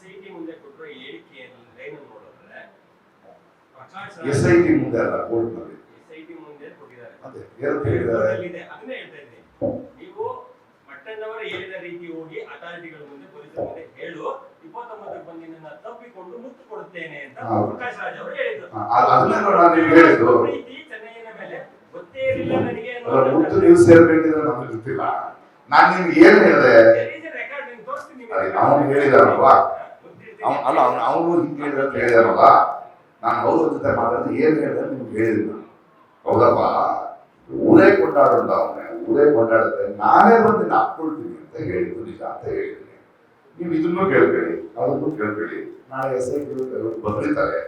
SIT ಮುಂದೆ ಕೊಟ್ಟರೆ ಹೇಳಿಕೆಯನ್ನು ಲೈನ್ ನೋಡಿದ್ರೆ SIT ಮುಂದೆ ಅಲ್ಲ, ಕೋರ್ಟ್ನಲ್ಲಿ SIT ಮುಂದೆ ಕೊಟ್ಟಿದ್ದಾರೆ. ಅದೇ ಏನು ಹೇಳಿದ್ದಾರೆ? ಅದನ್ನೇ ಹೇಳ್ತಾ ಇದ್ದೀನಿ. ನೀವು ಮಟ್ಟಣ್ಣವರ ಹೇಳಿದ ರೀತಿ ಹೋಗಿ ಅಥಾರಿಟಿಗಳ ಮುಂದೆ ಪೊಲೀಸರ ಮುಂದೆ ಹೇಳು, 29ಕ್ಕೆ ಬಂದು ನಿನ್ನ ತಪ್ಪಿಕೊಂಡು ಮುತ್ತು ಕೊಡುತ್ತೇನೆ ಅಂತ ಪ್ರಕಾಶ್ ರಾಜ್ ಅವರು ಹೇಳಿದ್ರು. ಅದನ್ನೇ ನಾನು ನಿಮ್ಗೆ ಹೇಳಿದ್ದು. ಪ್ರೀತಿ ಚೆನ್ನಯ್ಯನ ಮೇಲೆ ಗೊತ್ತೇ ಇರಲಿಲ್ಲ ನನಗೆ. ಮುತ್ತು ನೀವು ಸೇರ್ಬೇಕಿದ್ರೆ ನಮಗೆ ಗೊತ್ತಿಲ್ಲ. ನಾನು ನಿಮ್ಗೆ ಏನು ಹೇಳಿದೆ? ರೆಕಾರ್ಡ್ ತೋರಿಸ್ತೀನಿ. ಅವನು ಹೇಳಿದಾರಲ್ವ, ಅಲ್ಲ ಅವನು ಹಿಂಗೆ ಹೇಳಿದಾರಲ್ಲ. ನಾನು ಅವ್ರ ಜೊತೆ ಮಾತಾಡಿದ್ರೆ ಏನು ಹೇಳಿದ್ರೆ ನಿಮ್ಗೆ ಹೇಳಿದ್ರು. ಹೌದಪ್ಪ, ಊರೇ ಕೊಂಡಾಡೋಲ್ಲ. ಅವನೇ ಊರೇ ಕೊಂಡಾಡುತ್ತೆ, ನಾನೇ ಬಂದು ಹಾಕ್ಕೊಳ್ತೀನಿ ಅಂತ ಹೇಳಿದ್ದು ನಿಜ ಅಂತ ಹೇಳಿದ್ದೀನಿ. ನೀವು ಇದನ್ನು ಕೇಳ್ಬೇಡಿ, ಅದನ್ನು ಕೇಳ್ಬೇಡಿ. ನಾಳೆ SIT ಬದಲಿತಾರೆ.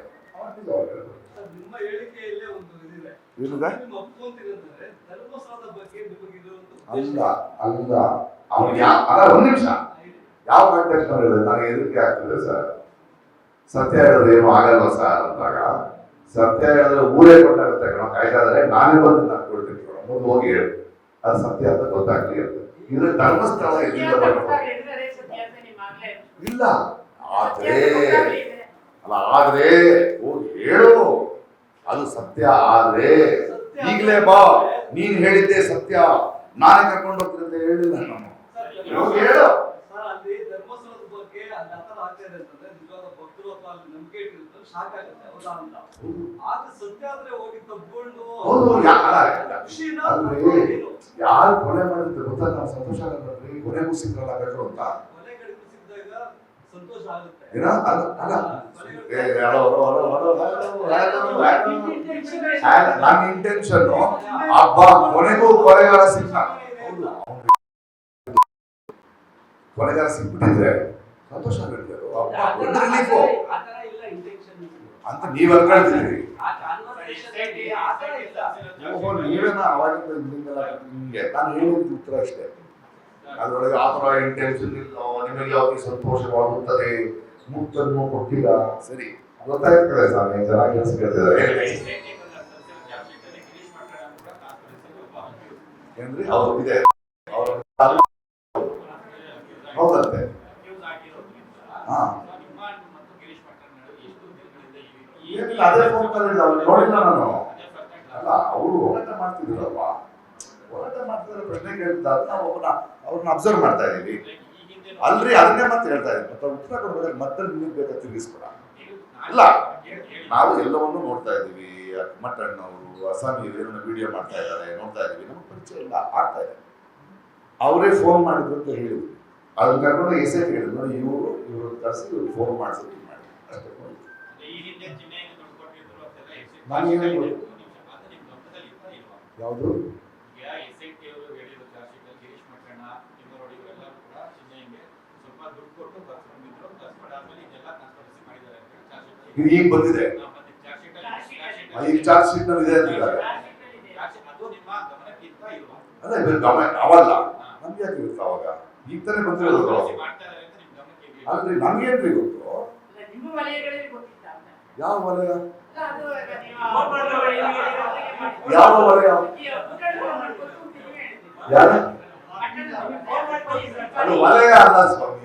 ನಿಮ್ಮ ಹೇಳಿಕೆಯಲ್ಲೇ ಒಂದು ಇದಿದೆ. ನೀವು ಒಪ್ಕೊಂತೀರಂದ್ರೆ ಧರ್ಮಸ್ಥಳದ ಬಗ್ಗೆ ನಿಮಗೆ ಇದು ಒಂದು ಅಲ್ಲ ಅವನು ಅಲ್ಲ, ಒಂದ್ ನಿಮಿಷ. ಯಾವ ಕಾಂಟೆಕ್ಸ್ಟ್ ಹೇಳಿದ್ರೆ ನನಗೆ ಹೆದರಿಕೆ ಆಗ್ತದೆ ಸರ್. ಸತ್ಯ ಹೇಳಿದ್ರೆ ಏನು ಆಗಲ್ವ ಸರ್ ಅಂದಾಗ, ಸತ್ಯ ಹೇಳಿದ್ರೆ ಊರೇ ಕೊಟ್ಟಾಗುತ್ತೆ ಕಣ, ಕಾಯ್ದಾದ್ರೆ ನಾನೇ ಬಂದು ನಾನು ಕೊಡ್ತೀನಿ ಕಣ, ಮುಂದೆ ಹೋಗಿ ಹೇಳಿ ಅದು ಸತ್ಯ ಅಂತ ಗೊತ್ತಾಗ್ಲಿ ಅಂತ. ಇದು ಧರ್ಮಸ್ಥಳ ಎಲ್ಲಿಂದ ಬರ್ತದೆ ಇಲ್ಲ, ಆದ್ರೆ ಅಲ್ಲ, ಆದ್ರೆ ಹೋಗಿ ಹೇಳು ಅದು ಸತ್ಯ. ಆದ್ರೆ ಈಗಲೇ ಬಾ, ನೀನ್ ಹೇಳಿದ್ದೆ ಸತ್ಯ, ನಾನೇ ಕರ್ಕೊಂಡು ಹೋಗ್ತಿದ್ದೆ ಹೇಳಿಲ್ಲ ನಾನು. ಹೋಗಿ ಹೇಳು. ಸರ್, ಅಲ್ಲಿ ಧರ್ಮಸ್ಥಳದ ಬಗ್ಗೆ ಅಲ್ಲಿ ಆತರ ಆಗ್ತಿದೆ ಅಂತಂದ್ರೆ ನಿಜವಾದ ಭಕ್ತರು ಅಥವಾ ಅಲ್ಲಿ ನಂಬಿಕೆ ಇಟ್ಟಿರ್ತಾರೆ ಶಾಕ್ ಆಗುತ್ತೆ, ಹೌದಾ ಅಂತ. ಆದ್ರೆ ಸತ್ಯ ಆದ್ರೆ ಹೋಗಿ ತಬ್ಕೊಂಡು ಹೌದು, ಖುಷಿನ ಏನು? ಯಾರು ಕೊಲೆ ಮಾಡಿದ್ರೆ ಗೊತ್ತಾ, ನಾವು ಸಂತೋಷ ಆಗಲ್ರಿ, ಕೊನೆಗೂ ಸಿಕ್ಕಲ್ಲ ಬೇಕು ಅಂತ. ಕೊನೆಗಳಿಗೂ ಸಿಕ್ಕಿದಾಗ ಸಂತೋಷ ಆಗುತ್ತೆ. ಏನ ಅಲ್ಲ ನನ್ನ ಇಂಟೆನ್ಷನ್ ಹಬ್ಬ ಕೊನೆಗೂ ಕೊಲೆಗಾರ ಸಿಕ್ಕ. ಹೌದು, ಕೊಲೆಗಾರ ಸಿಕ್ಬಿಟ್ಟಿದ್ರೆ ಸಂತೋಷ ಆಗುತ್ತೆ, ಒಂದು ರಿಲೀಫು ಅಂತ ನೀವ್ ಅನ್ಕೊಳ್ತಿದ್ರಿ. ನೀವೇನ ಅವಾಗಿಂದ ನಿಮ್ಗೆ ನಾನು ಹೇಳಿದ ಉತ್ತರ ಅಷ್ಟೇ. ಅದರೊಳಗೆ ಆ ಥರ ಇಂಟೆನ್ಷನ್ ಇಲ್ಲ, ನಿಮಗೆ ಯಾವಾಗ ಸಂತೋಷವಾಗುತ್ತದೆ, ಮುಕ್ತನ್ನು ಕೊಟ್ಟಿಲ್ಲ. ಸರಿ, ಗೊತ್ತಾಗ್ತದೆ ಸರ್, ನೀವು ಜನ ಕೆಲಸ ಕೇಳ್ತಿದ್ದಾರೆ ಏನ್ರಿ? ಅವ್ರು ಇದೆ, ಅವ್ರ ಹೌದಂತೆ. ಹಾ, ಏನಿಲ್ಲ, ಅದೇ ಫೋನ್ ಕಾಲ್ ನೋಡಿಲ್ಲ ನಾನು. ಅಲ್ಲ, ಅವರು ಹೋರಾಟ ಮಾಡ್ತಿದ್ರಲ್ವಾ, ಹೋರಾಟ ಮಾಡ್ತಿದ್ರೆ ಪ್ರಶ್ನೆ ಕೇಳ್ತಾರೆ, ನಾವು ಅವ್ರನ್ನ ಅಬ್ಸರ್ವ್ ಮಾಡ್ತಾ ಇದೀವಿ ಅಲ್ರಿ. ಅದನ್ನೇ ಮತ್ತೆ ಹೇಳ್ತಾ ಇದ್ದೀವಿ, ಮತ್ತೆ ಉತ್ತರ ಕೊಡ್ಬೇಕಾದ್ರೆ ಮತ್ತೆ ನಿಮಗೆ ಬೇಕಾದ ತಿರುಗಿಸ್ಬೇಡ. ಇಲ್ಲ, ನಾವು ಎಲ್ಲವನ್ನೂ ನೋಡ್ತಾ ಇದ್ದೀವಿ. ಮಟನ್ ಅವರು ಅಸ್ಸಾಮಿ ಏನೋ ವಿಡಿಯೋ ಮಾಡ್ತಾ ಇದ್ದಾರೆ, ನೋಡ್ತಾ ಇದ್ದೀವಿ, ನಮಗೆ ಪರಿಚಯ ಇಲ್ಲ, ಆಗ್ತಾ ಇದೆ. ಅವರೇ ಫೋನ್ ಮಾಡಿದ್ರು ಅಂತ ಹೇಳಿದ್ರು, ಅದನ್ನ ಕರ್ಕೊಂಡು ಎಸ್ ಐ ಹೇಳಿದ್ರು, ನೋಡಿ ಇವರು ಕರೆಸಿ ಇವ್ರು ಫೋನ್ ಮಾಡಿಸಿ ಮಾಡಿ ಅಷ್ಟೇ. ನಾನು ಯಾವುದು ಇದು ಈಗ ಬಂದಿದೆ, ಈಗ ಚಾರ್ಜ್ ಶೀಟ್ ನಲ್ಲಿ ಇದೆ ಅಂತಿದ್ದಾರೆ. ಅಲ್ಲ, ಇದು ಗಮನ ಅವಲ್ಲ, ನಮ್ಗೆ ಯಾಕೆ ಇರುತ್ತೆ ಅವಾಗ? ಈಗ ತಾನೇ ಬಂದಿರೋದು. ಅಲ್ರಿ, ನಮ್ಗೇನ್ರಿ ಗೊತ್ತು? ಯಾವ ವಲಯ? ಯಾವ ವಲಯ? ಯಾರ? ಅದು ವಲಯ ಅಲ್ಲ ಸ್ವಾಮಿ,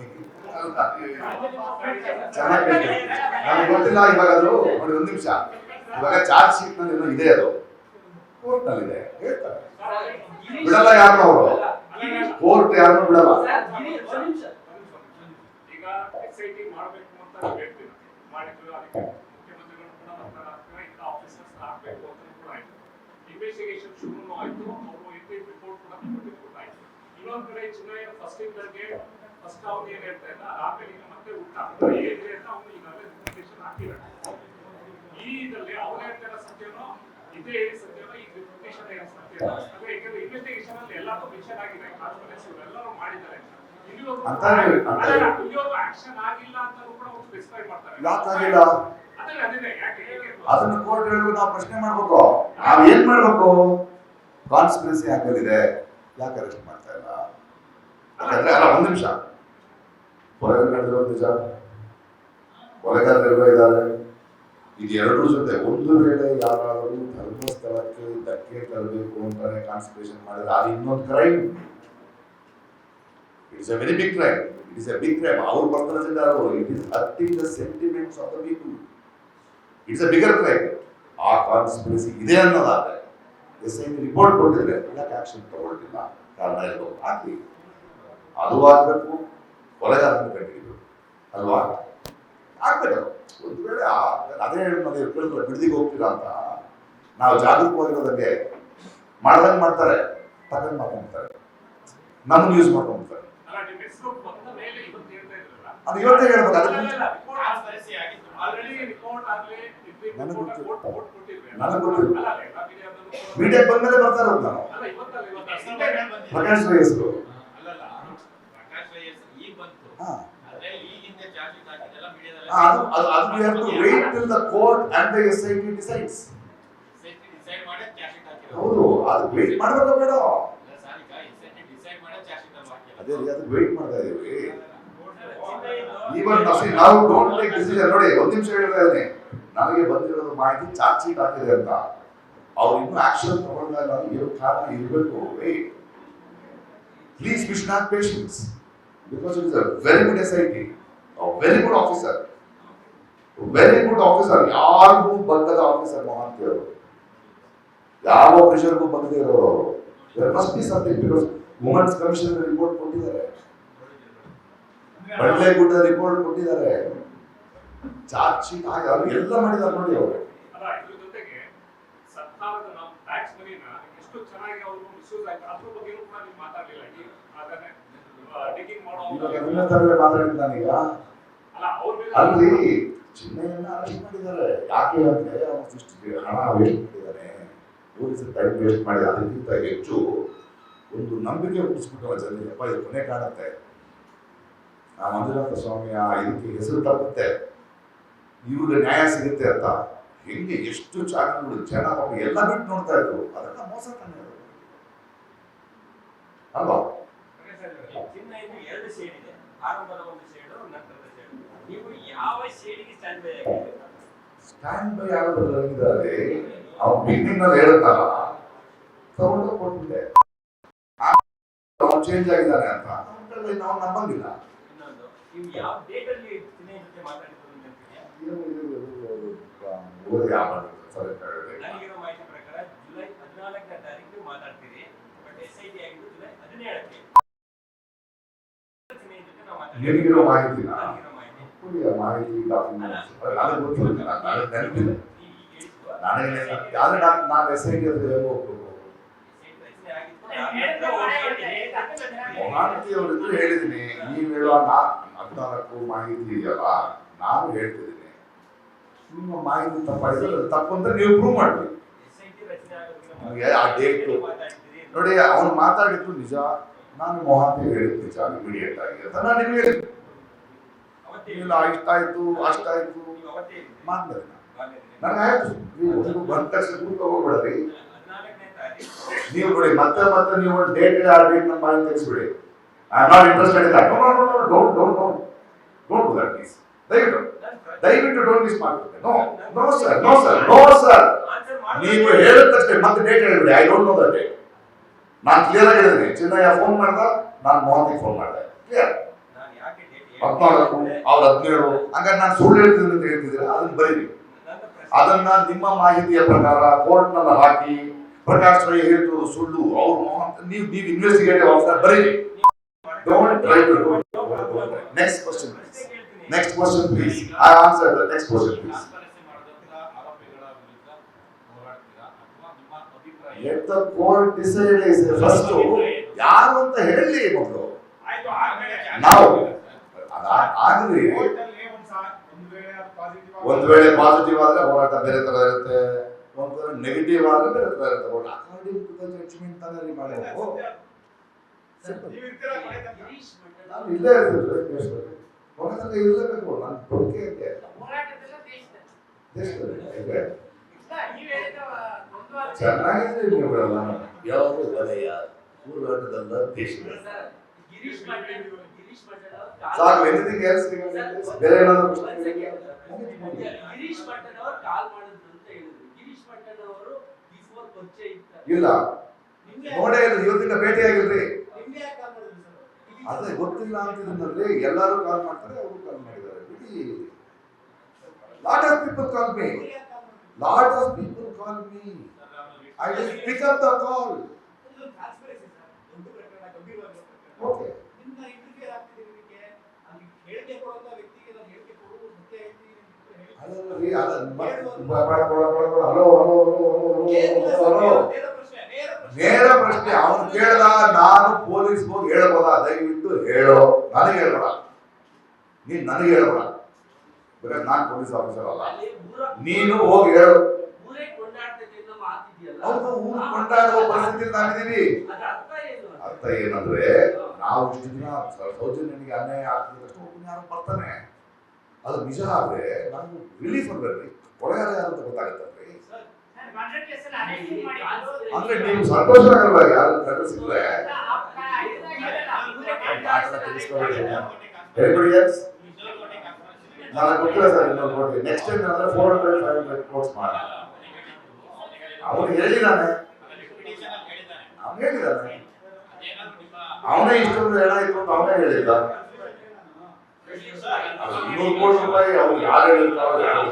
ಚೆನ್ನಾಗಿ ನನಗೆ ಗೊತ್ತಿಲ್ಲ ಇವಾಗ. ಅದು ನೋಡಿ, ಒಂದು ನಿಮಿಷ, ಇವಾಗ ಚಾರ್ಜ್ ಶೀಟ್ ನಲ್ಲಿ ಏನೋ ಇದೆ, ಅದು ಕೋರ್ಟ್ ನಲ್ಲಿ ಇದೆ, ಹೇಳ್ತಾರೆ. ಬಿಡಲ್ಲ ಯಾರನ್ನ ಅವರು, ಕೋರ್ಟ್ ಯಾರನ್ನೂ ಬಿಡಲ್ಲ. ಈಗ SIT ಮಾಡಬೇಕು ಅಂತ ಹೇಳ್ತೀವಿ, ಮಾಡಿದ್ರು, ಅದಕ್ಕೆ ಮುಖ್ಯಮಂತ್ರಿಗಳು ಕೂಡ ಬರ್ತಾರೆ, ಇಂಥ ಆಫೀಸರ್ಸ್ ಆಗಬೇಕು ಅಂತ ಕೂಡ ಆಯ್ತು. ಇನ್ವೆಸ್ಟಿಗೇಷನ್ ಶುರು ಆಯ್ತು, ಅವರು ರಿಪೋರ್ಟ್ ಕೂಡ ಕೊಟ್ಟಾಯ್ತು. ಇನ್ನೊಂದ್ ಕಡೆ ಚಿನ್ನಯ್ಯ ಫಸ್ಟ್ ಅವ್ನು ಏನ್ ಹೇಳ್ತಾ ಇದ್ದ, ಆಮೇಲೆ ಈಗ ಮತ್ತೆ ಊಟ ಏನಿದೆ ಅಂತ ಅವ್ನು ಈಗಾಗಲೇ ರಿಪ್ರೆಸೆಂಟೇಷನ್ ಹಾಕಿದ್ದಾರೆ. ಈ ಇದರಲ್ಲಿ ಅವ್ರು ಹೇಳ್ತಾ ಸತ್ಯನೋ ಇದೇ ಸತ್ಯನೋ, ಈ ರಿಪ್ರೆಸೆಂಟೇಷನ್ ಏನು ಸತ್ಯನೋ, ಅದೇ ಯಾಕಂದ್ರೆ ಇನ್ವೆಸ್ಟಿಗೇಷನ್ ಅಲ್ಲಿ ಎಲ್ಲರೂ ಮೆನ್ಷನ್ ಆಗಿದೆ, ಕಾನ್ಫರೆನ್ಸ್ ಎಲ್ಲರೂ ಮಾಡಿದ್ದಾರೆ. ಇಲ್ಲಿವರೆಗೂ ಆಕ್ಷನ್ ಆಗಿಲ್ಲ ಅಂತ ಕೂಡ ಅವ್ರು ಸ್ಪೆಸಿಫೈ ಮಾಡ್ತಾರೆ. ಯಾಕಾಗಿಲ್ಲ ಅದನ್ನ ಕೋರ್ಟ್ ಹೇಳಿದ್ರು, ನಾವು ಪ್ರಶ್ನೆ ಮಾಡ್ಬೇಕು. ನಾವ್ ಏನ್ ಮಾಡ್ಬೇಕು? ಕಾನ್ಸ್ಪಿರಸಿ ಆಗಲಿದೆ, ಯಾಕೆ ಅರೆಸ್ಟ್ ಮಾಡ್ತಾ ಇಲ್ಲ? ಯಾಕಂದ್ರೆ ಅಲ್ಲ, ಒಂದ್ ನಿಮಿಷ, ಕೊಲೆಗಳು ನಡೆದಿರೋ ನಿಜ, ಕೊಲೆಗಾರರೆಲ್ಲ ಇದ್ದಾರೆ. ಇದು ಎರಡೂ ಜೊತೆ ಒಂದು ವೇಳೆ ಯಾರಾದರೂ ಧರ್ಮಸ್ಥಳಕ್ಕೆ ಧಕ್ಕೆ ತರಬೇಕು ಅಂತಾನೆ ಕಾನ್ಸ್ಪಿರೇಷನ್ ಮಾಡಿದ್ರೆ ಅದು ಇನ್ನೊಂದು crime. It's a very big crime. It is a big crime. ಅವ್ರು ಬರ್ತಾರೆ, it is hurting the sentiments of the people. It's a bigger crime. ಆ ಕಾನ್ಸ್ಪಿರಸಿ ಇದೆ ಅನ್ನೋದಾದ್ರೆ SIT ರಿಪೋರ್ಟ್ ಕೊಟ್ಟಿದ್ರೆ ಯಾಕೆ ಆಕ್ಷನ್ ತಗೊಳ್ತಿಲ್ಲ? ಕಾರಣ ಇರ್ಬೋದು, ಆಗ್ಲಿ, ಅದು ಆಗ್ಬೇಕು, ಕೊಲೆಗಾರನ ಕಂಡಿಡಿಬೇಕು ಅಲ್ವಾ? ಆಗ್ಬೇಕು. ಒಂದು ವೇಳೆ ಅದೇ ಕೇಳಿದ್ರೆ ಬಿಡದಿಗೆ ಹೋಗ್ತೀರಾ ಅಂತ ನಾವು ಜಾಗರೂಕವಾಗಿರೋದಂಗೆ ಮಾಡ್ದಂಗೆ ಮಾಡ್ತಾರೆ, ತಗೊಂಡು ಮಾಡ್ಕೊಂಡ್ತಾರೆ, ನಮ್ಮನ್ನು ಯೂಸ್ ಮಾಡ್ಕೊಂಡ್ತಾರೆ. ಅದು ಇವತ್ತೇ ಹೇಳ್ಬೇಕು. ಅದಕ್ಕೆ ನನಗೆ ಗೊತ್ತಿಲ್ಲ, ಮೀಡಿಯಾಕ್ಕೆ ಬಂದ್ಮೇಲೆ ಬರ್ತಾ ಇರೋದು ನಾನು. ಪ್ರಕಾಶ್ ರೈ ಹೆಸರು wait till the court and the SIT decides. ಹೌದು, ಅದು ವೇಟ್ ಮಾಡಬೇಕು ಬೇಡ? ಅದೇ ರೀ, ಅದು ವೇಟ್ ಮಾಡ್ತಾ ಇದೀವಿ. ಇವನ್ ನಾವು ಡೋಂಟ್ ಟೇಕ್ ಡಿಸಿಷನ್. ನೋಡಿ ಒಂದ್ ನಿಮಿಷ ಹೇಳ್ತಾ ಇದ್ದೀನಿ, ನನಗೆ ಬಂದಿರೋದು ಮಾಹಿತಿ ಚಾರ್ಜ್ ಶೀಟ್ ಹಾಕಿದೆ ಅಂತ. ಅವ್ರು ಇನ್ನೂ ಆಕ್ಷನ್ ತಗೊಳ್ತಾ ಇಲ್ಲ, ಏನು ಕಾರಣ ಇರಬೇಕು. Please we should have patience because it is a very good SIT, very good officer, very good officer. ಯಾರಿಗೂ ಬಗ್ಗದ ಆಫೀಸರ್ ಮಹಾಂತಿ ಅವರು, ಯಾವ ಪ್ರೆಷರ್ಗೂ ಬಗ್ಗದೇ ಇರೋರು. There must be something because women's commission report ಕೊಟ್ಟಿದ್ದಾರೆ, ಬಡ್ಲೇಗುಡ್ಡ ರಿಪೋರ್ಟ್ ಕೊಟ್ಟಿದ್ದಾರೆ, ಚಾರ್ಜ್ ಶೀಟ್ ಹಾಗೆ ಅವ್ರು ಎಲ್ಲ ಮಾಡಿದ್ದಾರೆ ನೋಡಿ ಅವರು. ಅಲ್ಲ, ಇದ್ರ ಜೊತೆಗೆ ಸರ್ಕಾರದ ನಾವು ಟ್ಯಾಕ್ಸ್ ಮನಿನ ಎಷ್ಟು ಚೆನ್ನಾಗಿ ಅವರು ಮಿಸ್ಯೂಸ್ ಆಯ್ತು ಅದ್ರ ಬಗ್ಗೆನೂ ಕೂಡ ನೀವು ಮಾತಾಡ್ಲಿಲ್ಲ. ಈ ಅದನ್ನೇ ಡಿಗ್ಗಿಂಗ್ ಮಾಡೋ ಇವಾಗ ನನ್ನ ತರವೇ ಮಾತಾಡಿದ್ದು ನಾನೀಗ. ಅಲ್ಲ ಅವ್ರ ಮೇಲೆ ಅಲ್ಲಿ ಚಿನ್ನಯ್ಯನ ಅರೆಸ್ಟ್ ಮಾಡಿದ್ದಾರೆ. ಯಾಕೆ ಅಂದ್ರೆ ಅವನು ಇಷ್ಟು ಹಣ ವೇಸ್ಟ್ ಮಾಡಿದ್ದಾನೆ, ಪೊಲೀಸ್ ಟೈಮ್ ವೇಸ್ಟ್ ಮಾಡಿ. ಅದಕ್ಕಿಂತ ಹೆಚ್ಚು ಒಂದು ನಂಬಿಕೆ ಹುಟ್ಟಿಸ್ಬಿಟ್ಟವ ಜನರಿಗೆ, ಅಪ್ಪ ಇದು ಕೊನೆ ಕಾಣುತ್ತೆ, ಆ ಮಂಜುನಾಥ ಸ್ವಾಮಿಯ ಇದಕ್ಕೆ ಹೆಸರು ತಪ್ಪುತ್ತೆ, ಇವ್ರಿಗೆ ನ್ಯಾಯ ಸಿಗುತ್ತೆ ಅಂತ. ಹೆಂಗೆ ಎಷ್ಟು ಚಾನಲ್ಗಳು ಜನ ಪಾಪ ಎಲ್ಲ ಬಿಟ್ಟು ನೋಡ್ತಾ ಇದ್ರು. ಅದನ್ನ ಮೋಸ ತಾನೆ ಅದು. ಅಲ್ವಾ? ಚಿನ್ನ ಇನ್ನು 2 ಶೇಡ್ ಇದೆ, ಆರಂಭದ ಒಂದು ಶೇಡು, ನಂತರದ ಶೇಡು. ನೀವು ಯಾವ ಶೇಡಿಗೆ ಸ್ಟ್ಯಾಂಡ್ ಬೈ ಆಗಿದ್ದೀರಿ? ಸ್ಟ್ಯಾಂಡ್ ಬೈ ಆಗೋದ್ರಲ್ಲಿ ಅವ್ನು ಬಿಗಿನಿಂಗ್ ನಲ್ಲಿ ಹೇಳುತ್ತಲ್ಲ, ತಗೊಂಡು ಕೊಟ್ಬಿಟ್ಟೆ, ಅವನು ಚೇಂಜ್ ಆಗಿದ್ದಾನೆ ಅಂತ ನಾವು ನಂಬಂಗಿಲ್ಲ. ಇನ್ನೊಂದು, ನೀವು ಯಾವ ಡೇಟ್ ಅಲ್ಲಿ ಚಿನ್ನ ಜೊತೆ ಮಾತಾಡಿದ್ರು ನೆನಪಿದೆಯಾ? ನನಗಿರೋ ಮಾಹಿತಿ ಪ್ರಕಾರ ಜುಲೈ 14ನೇ ತಾರೀಕು ಮಾತಾಡ್ತೀರಿ, ಬಟ್ SIT ಆಗಿದ್ದು ಜುಲೈ 17ಕ್ಕೆ. ಚಿನ್ನ ಜೊತೆ ನಾವು ಮಾತಾಡ್ತೀವಿ. ನಿನಗಿರೋ ಮಾಹಿತಿನ ನನಗಿರೋ ಮಾಹಿತಿ ಮಾಹಿತಿ ಡಾಕ್ಯುಮೆಂಟ್ಸ್ ನನಗೆ ಗೊತ್ತಿಲ್ಲ, ನನಗೆ ನೆನಪಿದೆ. ಈಗ ಹೇಳಿದ್ದು ನನಗೆ ಯಾವ್ದು ನಾನು SIT ಅದು ಹೇಗೆ ಹೋಗ್ಬೇಕು. ರಚನೆ ಆಗಿತ್ತು. ಮಹಾಂತಿ ಅವರಿದ್ರು ಹೇಳಿದ್ದೀನಿ, ನೀವು ಹೇಳುವ 14 ಮಾಹಿತಿ ಇದೆಯಲ್ಲ, ನಾನು ಹೇಳ್ತಿದ್ದೀನಿ. ನಿಮ್ಮ ಮಾಹಿತಿ ತಪ್ಪಾಗಿದ್ರೆ ಅದು ತಪ್ಪು ಅಂತ ನೀವು ಪ್ರೂವ್ ಮಾಡ್ತೀವಿ. SIT ರಚನೆ ಆಗೋದಕ್ಕೆ ನನಗೆ ಆ ಡೇಟು ಮಾತಾಡ್ತೀರಿ. ನೋಡಿ, ಅವನು ಮಾತಾಡಿದ್ದು ನಿಜ, ನಾನು ಮಹಾಂತಿ ಹೇಳಿದ್ದು ನಿಜ ಇಮಿಡಿಯೇಟ್ ಆಗಿ ಅಂತ ನಾನು ನಿಮ್ಗೆ ಹೇಳಿದ್ದೆ. ಅವತ್ತೇ ಇಲ್ಲ ಇಷ್ಟಾಯ್ತು ಅಷ್ಟಾಯ್ತು ನೀವು ಅವತ್ತೇ ಹೇಳಿದ್ರಿ. ಮಾತಾಡಿದ ಬಾಲ್ಯದಲ್ಲಿ. ನನಗೆ ಆಯ್ತು. ನೀವು ಒಂದು ಬಂದ ತಕ್ಷಣ ಕೂತ್ಕೊ ಹೋಗ್ಬಿಡ್ರಿ. 14ನೇ ತಾರೀಕು ನೀವು ನೋಡಿ ಮತ್ತೆ ಮತ್ತೆ ನೀವು ಒಂದು ಡೇಟ್ ಆ ಡೇಟ್ ನಮ್ಮ ಬಾಯಿ ತೆಗಿಸ್ಬಿಡಿ. I am not interested in that. Don't do that please. ದಯವಿಟ್ಟು ಡೋಂಟ್ ಮಿಸ್ ಮಾಡ್ಬಿಡಿ. No sir. ನೀವು ಹೇಳಿದ ತಕ್ಷಣ ಮತ್ತೆ ಡೇಟ್ ಹೇಳ್ಬಿಡಿ. I don't know that date. ನಾನು ಕ್ಲಿಯರ್ ಆಗಿ ಹೇಳಿದ್ದೀನಿ. ಚಿನ್ನಯ್ಯ ಫೋನ್ ಮಾಡ್ದ, ನಾನು ಮೋಹನ್ಗೆ ಫೋನ್ ಮಾಡಿದೆ. ಕ್ಲಿಯರ್. ನಾನು ಯಾಕೆ ಡೇಟ್ 14 ಅವ್ರು 17 ಹಂಗಾರೆ ನಾನು ಸುಳ್ಳು ಹೇಳ್ತಿದ್ದೀನಿ ಅಂತ ಹೇಳ್ತಿದ್ರೆ ಅದನ್ನ ಬರೀರಿ. ಅದನ್ನ ನಿಮ್ಮ ಮಾಹಿತಿಯ ಪ್ರಕಾರ ಕೋರ್ಟ್ ನಲ್ಲಿ ಹಾಕಿ ಪ್ರಕಾಶ್ ರೈ ಹೇಳ್ತಿರೋದು ಸುಳ್ಳು, ಅವ್ರು ನೀವು ಇನ್ವೆಸ್ಟಿಗೇಟಿವ್ ಆಫೀಸರ್ ಬರೀರಿ. Don't try to do. Next question please. I answer the next question please. Conspiracy ಮಾಡಿದಂತ ಆರೋಪಿಗಳ ವಿರುದ್ಧ ಹೋರಾಡ್ತೀರಾ ಅಥವಾ ನಿಮ್ಮ ಅಭಿಪ್ರಾಯ? Let the court decide. Is first ಯಾರು ಅಂತ ಹೇಳಿ ಮೊದಲು. ಆಯ್ತು, ಆದ್ಮೇಲೆ ನಾವು ಆಗಲಿ. ಒಂದ್ ವೇಳೆ ಪಾಸಿಟಿವ್ ಆದ್ರೆ ಹೋರಾಟ ಬೇರೆ ತರ ಇರುತ್ತೆ, ಒಂದ್ ವೇಳೆ ನೆಗೆಟಿವ್ ಆದ್ರೆ ಬೇರೆ ತರ ಇರುತ್ತೆ. ಅಕಾರ್ಡಿಂಗ್ ಟು ದ ಜಡ್ಜ್ಮೆಂಟ್ ತಾನೇ ಮಾಡೋದು. ನೀವು ಇರ್ತೀರಾ ಕೊನೆ ತನಕ? ನಾನು ಇಲ್ಲೇ ಇರ್ತೀನಿ, ಕೊನೆ ತನಕ ಇರಲೇಬೇಕು. ನಾನು ಕೊಡುಗೆ ಇದೆ ಹೋರಾಟದಲ್ಲ ದೇಶದಲ್ಲಿ. ಇದೆ. ಇಲ್ಲ, ನೀವು ಹೇಳಿದ ಒಂದು ವಾರ ಚೆನ್ನಾಗಿದೆ ನೀವುಗಳೆಲ್ಲ. ಯಾವುದು ಬಲೆಯ ಹೋರಾಟದಲ್ಲ ದೇಶದಲ್ಲಿ. ಗಿರೀಶ್ ಪಾಟೀಲ್ ಸಾಕು. Anything else? ಬೇರೆ ಏನಾದ್ರು ಪ್ರಶ್ನೆ ಇದೆಯಾ? ಗಿರೀಶ್ ಪಾಟೀಲ್ ಅವರು ಕಾಲ್ ಮಾಡಿದ್ರು ಅಂತ ಹೇಳಿದ್ರು. ಗಿರೀಶ್ ಪಾಟೀಲ್ ಅವರು ಬಿಫೋರ್ ಪರಿಚಯ ಇರ್ತಾರೆ. ಇಲ್ಲ, ನೋಡೇ ಇಲ್ಲ, ಇವತ್ತಿನ ಭೇಟಿ ಆಗಿಲ್ರಿ. ನಿಮ್ಗೆ ಯಾಕೆ ಕಾಲ್ ಮಾಡಿದ್ರು ಸರ್? ಅದೇ ಗೊತ್ತಿಲ್ಲ ಅಂತಿದ್ರಲ್ಲಿ ಎಲ್ಲರೂ ಕಾಲ್ ಮಾಡ್ತಾರೆ, ಅವರು ಕಾಲ್ ಮಾಡಿದ್ದಾರೆ. ಬಿಡಿ. Lot of people call me. Lot of people call me. I just pick up the call. ಇದೊಂದು ಕಾನ್ಸ್ಪಿರಸಿ ಸರ್, ದೊಡ್ಡ ಪ್ರಕರಣ, ಗಂಭೀರವಾದ ಪ್ರಕರಣ. Okay. ನಿಮ್ಮನ್ನ ಇಂಟರ್ಫಿಯರ್ ಆಗ್ತಿದ್ದೀರಿ. ಇದಕ್ಕೆ ಅಲ್ಲಿ ಹೇಳಿಕೆ ಕೊಡುವಂತ ವ್ಯಕ್ತಿಗೆ ನಾನು ಹೇಳಿಕೆ ಕೊಡುವುದು ಸತ್ಯ ಹೇಳ್ತೀನಿ ಅಂತ ಹೇಳಿ. ಅಲ್ಲರಿ, ಅದನ್ನ ನೇರ ಪ್ರಶ್ನೆ ಅವನು ಕೇಳ್ದ, ನಾನು ಪೊಲೀಸ್ ಹೋಗಿ ಹೇಳ್ಬೋದ? ದಯವಿಟ್ಟು ಹೇಳೋ, ನನಗೆ ಹೇಳ್ಬೇಡ. ನೀನ್ ನನಗೆ ಹೇಳ್ಬೇಡ, ಬಿಕಾಸ್ ನಾನು ಪೊಲೀಸ್ ಆಫೀಸರ್ ಅಲ್ಲ. ನೀನು ಹೋಗಿ ಹೇಳು. ಊರೇ ಕೊಂಡಾಡ್ತದೆ ಅನ್ನೋ ಮಾತಿದೆಯಲ್ಲ, ಹೌದು, ಊರು ಕೊಂಡಾಡುವ ಪರಿಸ್ಥಿತಿಯಲ್ಲಿ ನಾವಿದ್ದೀವಿ. ಅದ್ರ ಅರ್ಥ ಏನು? ಅರ್ಥ ಏನಂದ್ರೆ, ನಾವು ಇಷ್ಟು ದಿನ ಸೌಜನ್ಯನಿಗೆ ಅನ್ಯಾಯ ಆಗ್ತದೆ ತಕ್ಷಣ ಒಬ್ಬನು ಯಾರು ಬರ್ತಾನೆ. ಅದು ನಿಜ ಆದ್ರೆ ನಾವು ರಿಲೀಫ್ ಅನ್ಬೇಡ್ರಿ, ಕೊಲೆಗಾರ ಯಾರು ಅಂತ ಗೊತ್ತಾಗತ್ತಲ್ರಿ. ಸರ್, ಮರ್ಡರ್ ಕೇಸಲ್ಲಿ ಅರೆಸ್ಟ್ ಮಾಡಿದ್ರು. ಅಂದ್ರೆ ನೀವು ಸಂತೋಷ ಆಗಲ್ವಾ ಯಾರು ಕಂಡು ಸಿಕ್ಕರೆ? ಆ ಇದನ್ನ ಹೇಳಿಲ್ಲ. Everybody else? ರಿಸಲ್ಟ್ ನನಗೆ ಗೊತ್ತಿಲ್ಲ ಸರ್ 200 ಕೋಟಿ. ನೆಕ್ಸ್ಟ್ ಟೈಮ್ ಅಂದ್ರೆ 400-500 ಕೋರ್ಸ್ ಮಾಡಿ. ಅವನು ಹೇಳಿದಾನೆ, ಅವನು ಹೇಳಿದಾನೆ, ಅವನೇ ಇಷ್ಟೊಂದು ಹಣ ಇತ್ತು ಅಂತ ಅವನೇ ಹೇಳಿಲ್ಲ. 200 ಕೋಟಿ ರೂಪಾಯಿ ಅವ್ರು ಯಾರು ಹೇಳಿರ್ತಾರೋ ಯಾರು